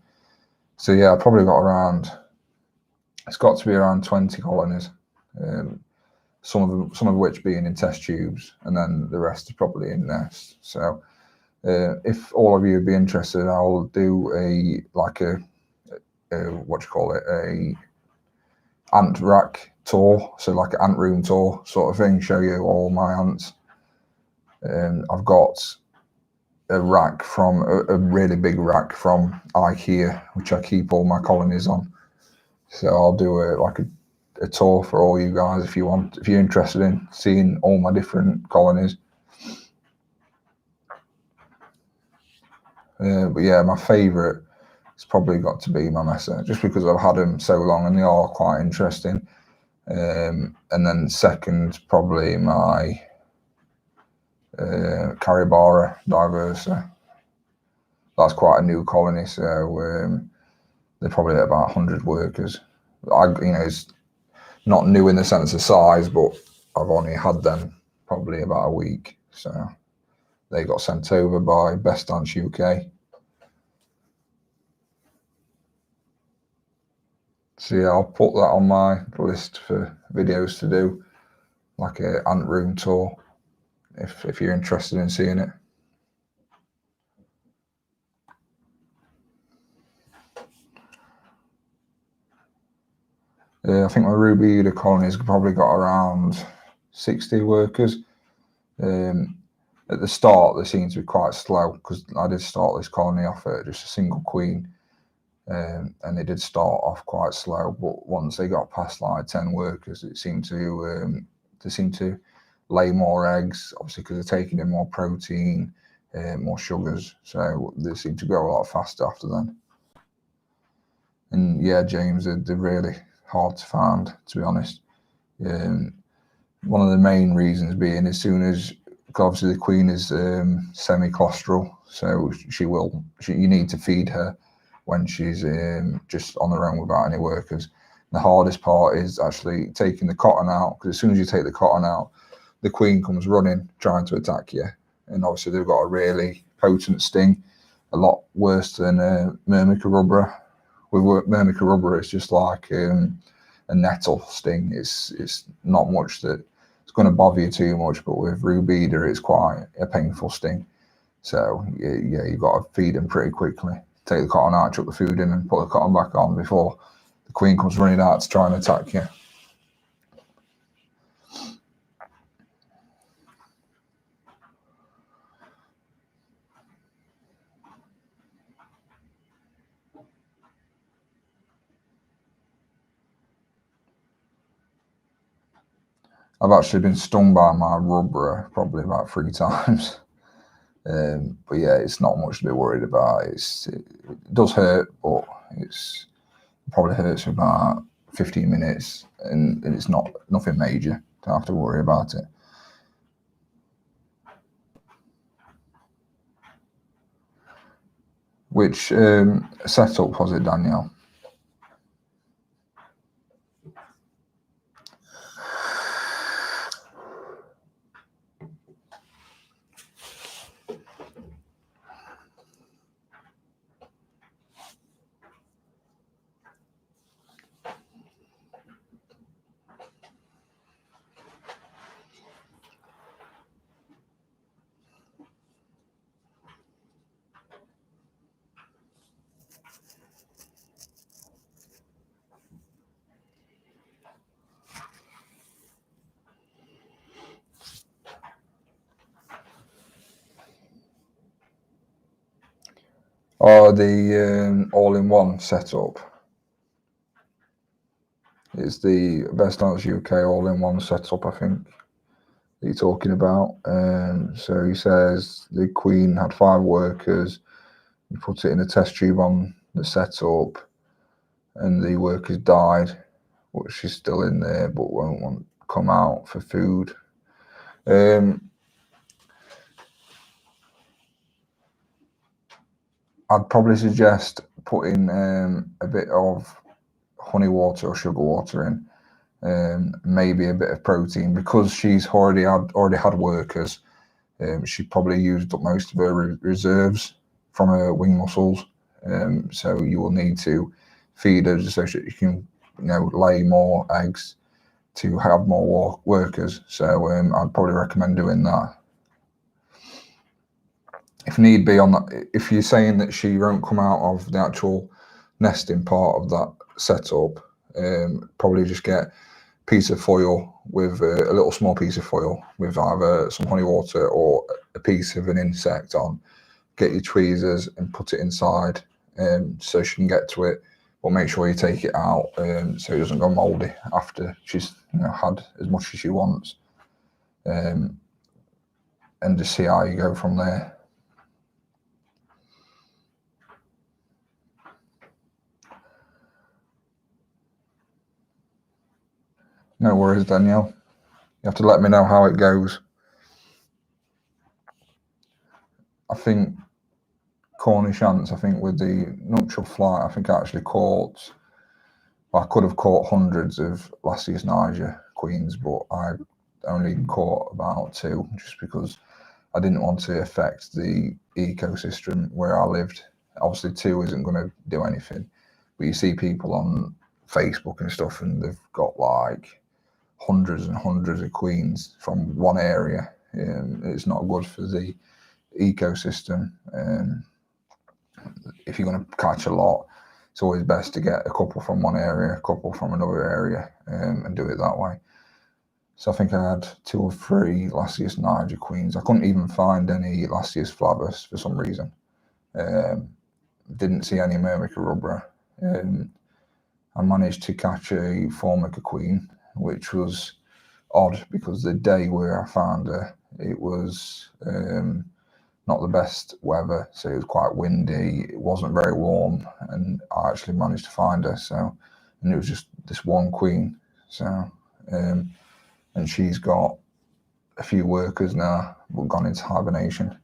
So yeah, I probably got around. It's got to be around 20 colonies. Some of which being in test tubes, and then the rest is probably in nests. So if all of you would be interested, I'll do a ant rack tour, so like an ant room tour sort of thing, show you all my ants. I've got a rack from a really big rack from IKEA, which I keep all my colonies on. So I'll do a tour for all you guys if you're interested in seeing all my different colonies. But yeah, my favourite has probably got to be my Mesa, just because I've had them so long and they are quite interesting. And then second, probably my Carabara diversa. That's quite a new colony, so they're probably about 100 workers. It's not new in the sense of size, but I've only had them probably about a week. So they got sent over by Best Ants UK. So yeah, I'll put that on my list for videos to do, like an ant room tour, if you're interested in seeing it. I think my Rubida colonies probably got around 60 workers. At the start, they seemed to be quite slow, because I did start this colony off at just a single queen, and they did start off quite slow. But once they got past like 10 workers, they seemed to lay more eggs, obviously because they're taking in more protein, more sugars. So they seem to grow a lot faster after then. And yeah, James, they're really hard to find, to be honest. One of the main reasons being, as soon as obviously the queen is semi-claustral, so you need to feed her when she's just on her own without any workers. The hardest part is actually taking the cotton out, because as soon as you take the cotton out, the queen comes running trying to attack you, and obviously they've got a really potent sting, a lot worse than Myrmica rubra. With Myrmica rubra, it's just like a nettle sting. It's not much that it's going to bother you too much, but with rubida, it's quite a painful sting. So yeah, you've got to feed them pretty quickly. Take the cotton out, chuck the food in, and put the cotton back on before the queen comes running out to try and attack you. I've actually been stung by my rubra probably about 3 times. But yeah, it's not much to be worried about. It does hurt, but it probably hurts for about 15 minutes, and it's nothing major to have to worry about it. Which setup was it, Danielle? Or the all-in-one setup? It's the Best Dance UK all-in-one setup, I think, that you're talking about. So he says the queen had 5 workers. You put it in a test tube on the setup, and the workers died, but she's still in there, but won't want to come out for food. I'd probably suggest putting a bit of honey water or sugar water in, maybe a bit of protein, because she's already had workers. She probably used up most of her reserves from her wing muscles, so you will need to feed her so that you can, lay more eggs to have more workers. So I'd probably recommend doing that. If need be, on that, if you're saying that she won't come out of the actual nesting part of that setup, probably just get a piece of foil with a little small piece of foil with either some honey water or a piece of an insect on. Get your tweezers and put it inside, so she can get to it, but make sure you take it out so it doesn't go mouldy after she's had as much as she wants, and just see how you go from there. No worries, Danielle. You have to let me know how it goes. I think Cornish ants, with the nuptial flight, I think I actually caught, well, I could have caught hundreds of last year's Niger queens, but I only caught about 2, just because I didn't want to affect the ecosystem where I lived. Obviously 2 isn't going to do anything, but you see people on Facebook and stuff, and they've got like hundreds and hundreds of queens from one area. It's not good for the ecosystem. If you're going to catch a lot, it's always best to get a couple from one area, a couple from another area, and do it that way. So I think I had 2 or 3 last year's Niger queens. I couldn't even find any last year's Flavus for some reason. Didn't see any Myrmica rubra. I managed to catch a Formica queen, which was odd because the day where I found her, it was not the best weather, so it was quite windy. It wasn't very warm, and I actually managed to find her. So, and it was just this one queen. So, and she's got a few workers now have gone into hibernation.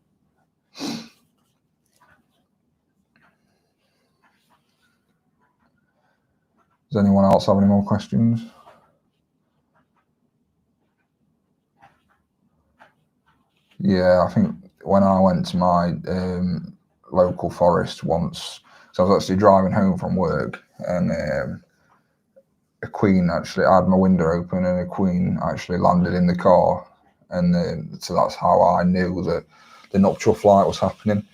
Does anyone else have any more questions? Yeah, I think when I went to my local forest once, so I was actually driving home from work, and a queen actually, I had my window open, and a queen actually landed in the car, and so that's how I knew that the nuptial flight was happening.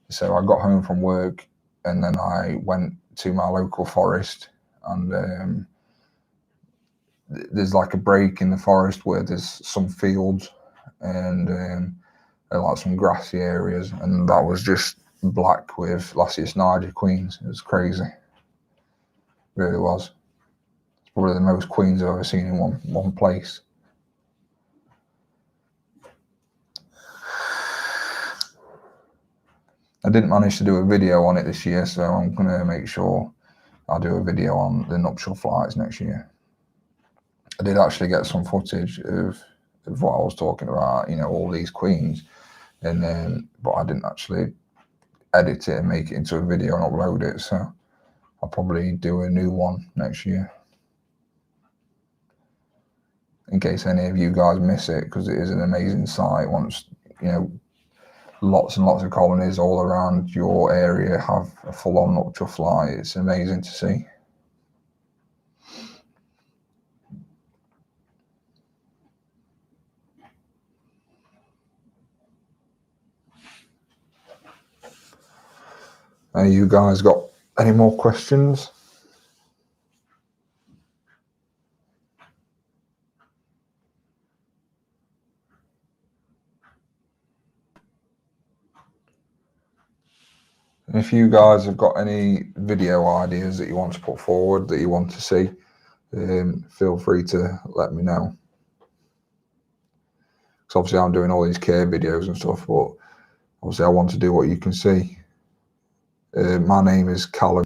So I got home from work, and then I went to my local forest, and there's like a break in the forest where there's some fields and like some grassy areas, and that was just black with Lasius niger queens. It was crazy, it really was. It's probably the most queens I've ever seen in one place. I didn't manage to do a video on it this year, so I'm going to make sure I do a video on the nuptial flights next year. I did actually get some footage of what I was talking about, you know, all these queens, and then but I didn't actually edit it and make it into a video and upload it, so I'll probably do a new one next year in case any of you guys miss it, because it is an amazing sight. Once, you know, lots and lots of colonies all around your area have a full-on nuptial flight. It's amazing to see. Any of you guys got any more questions? And if you guys have got any video ideas that you want to put forward, that you want to see, feel free to let me know. Because obviously I'm doing all these care videos and stuff, but obviously I want to do what you can see. My name is Callum.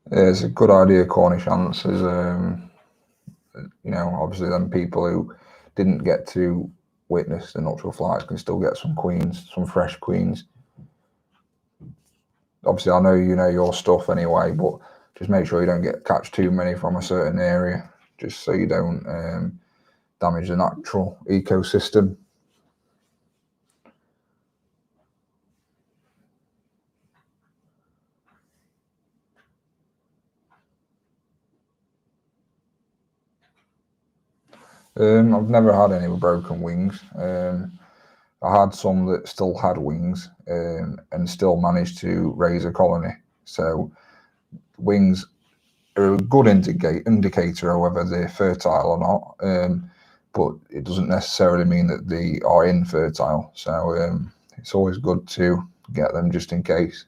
It's a good idea, Cornish ants, is, you know, obviously then people who didn't get to witness the nuptial flights can still get some queens, some fresh queens. Obviously I know you know your stuff anyway, but just make sure you don't catch too many from a certain area, just so you don't damage the natural ecosystem. I've never had any with broken wings. I had some that still had wings and still managed to raise a colony. So wings are a good indicator of whether they're fertile or not, but it doesn't necessarily mean that they are infertile. So it's always good to get them just in case.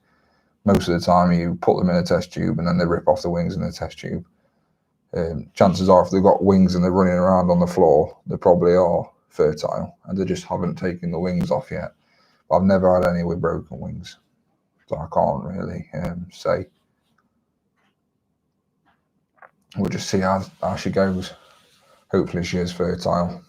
Most of the time you put them in a test tube and then they rip off the wings in the test tube. Chances are if they've got wings and they're running around on the floor, they probably are fertile and they just haven't taken the wings off yet. But I've never had any with broken wings, so I can't really say. We'll just see how she goes. Hopefully she is fertile.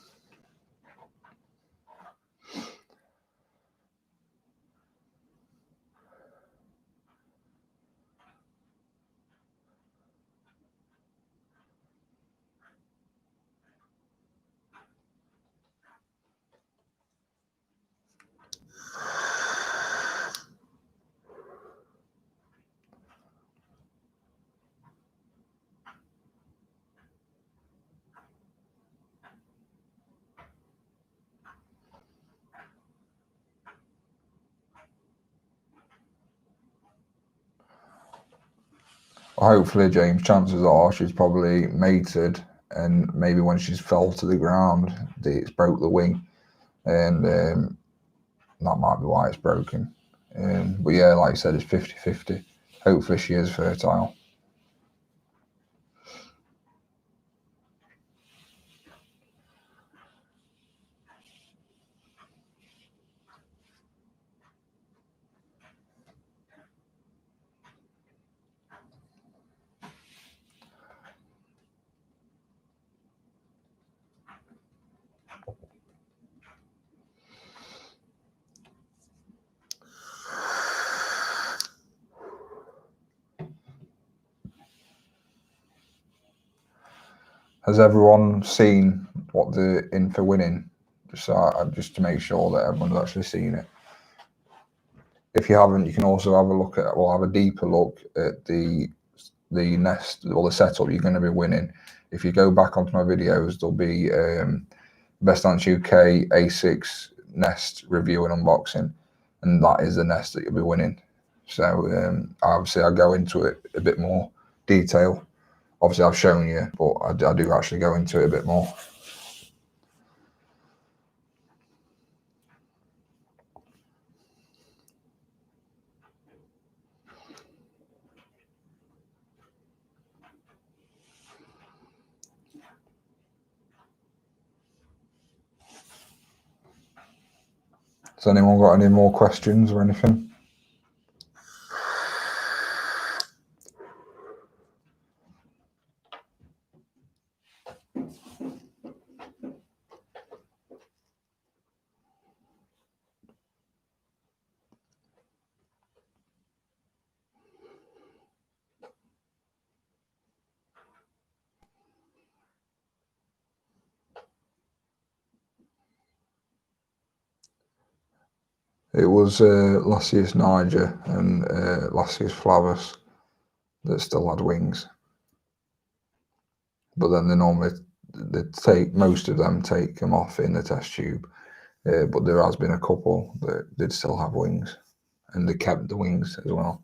Hopefully, James, chances are she's probably mated and maybe when she's fell to the ground, it's broke the wing, and that might be why it's broken. But yeah, like I said, it's 50-50. Hopefully she is fertile. Has everyone seen what they're in for winning? Just to make sure that everyone's actually seen it. If you haven't, you can also have a look at. We'll have a deeper look at the nest or the setup you're going to be winning. If you go back onto my videos, there'll be Best Ants UK A6 nest review and unboxing, and that is the nest that you'll be winning. So obviously I'll go into it a bit more detail. Obviously I've shown you, but I do actually go into it a bit more. Has anyone got any more questions or anything? It was last year's Niger and last year's Flavus that still had wings. But then most of them take them off in the test tube. But there has been a couple that did still have wings, and they kept the wings as well.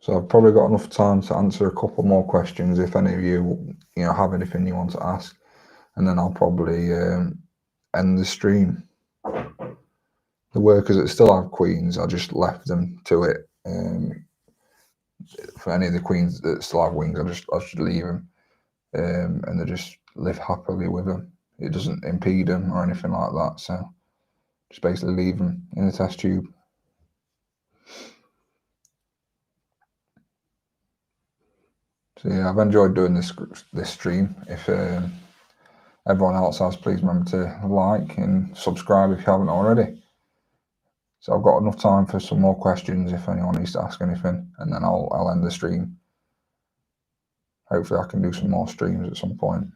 So I've probably got enough time to answer a couple more questions if any of you have anything you want to ask, and then I'll probably end the stream. The workers that still have queens, I just left them to it. For any of the queens that still have wings, I should leave them, and they just live happily with them. It doesn't impede them or anything like that. So just basically leave them in the test tube. So yeah, I've enjoyed doing this stream. If everyone else has, please remember to like and subscribe if you haven't already. So I've got enough time for some more questions if anyone needs to ask anything, and then I'll end the stream. Hopefully I can do some more streams at some point.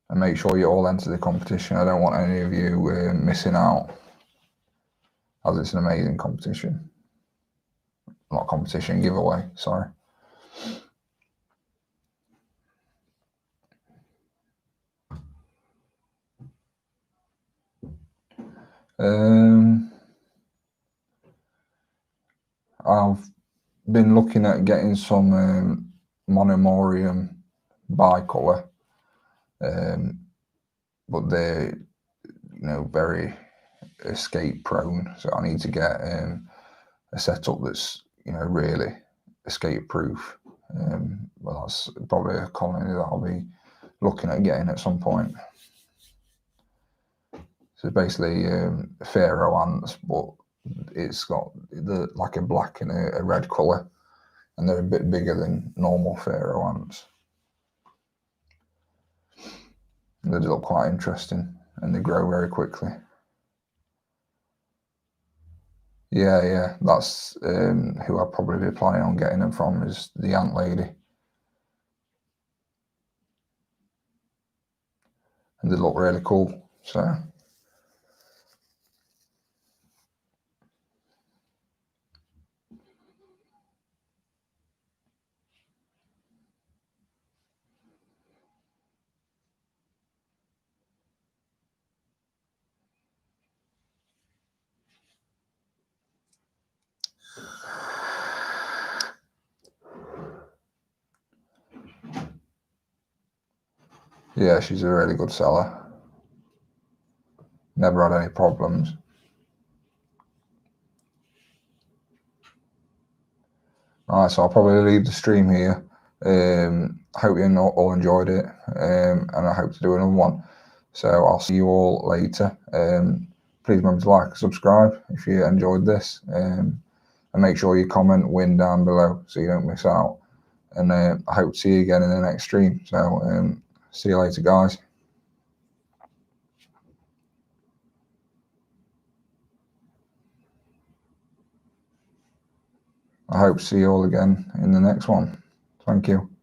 And make sure you all enter the competition. I don't want any of you missing out, as it's an amazing competition. Not competition, giveaway, sorry. I've been looking at getting some monomorium bicolour, but they're very escape prone, so I need to get a setup that's really escape proof. Well, that's probably a colony that I'll be looking at getting at some point. So basically pharaoh ants, but it's got like a black and a red colour, and they're a bit bigger than normal pharaoh ants. And they look quite interesting, and they grow very quickly. Yeah, that's who I'll probably be planning on getting them from, is the ant lady. And they look really cool, so. Yeah, she's a really good seller. Never had any problems. Alright, so I'll probably leave the stream here. I hope you all enjoyed it, and I hope to do another one. So I'll see you all later. Please remember to like and subscribe if you enjoyed this, and make sure you comment win down below so you don't miss out. And I hope to see you again in the next stream. So see you later, guys. I hope to see you all again in the next one. Thank you.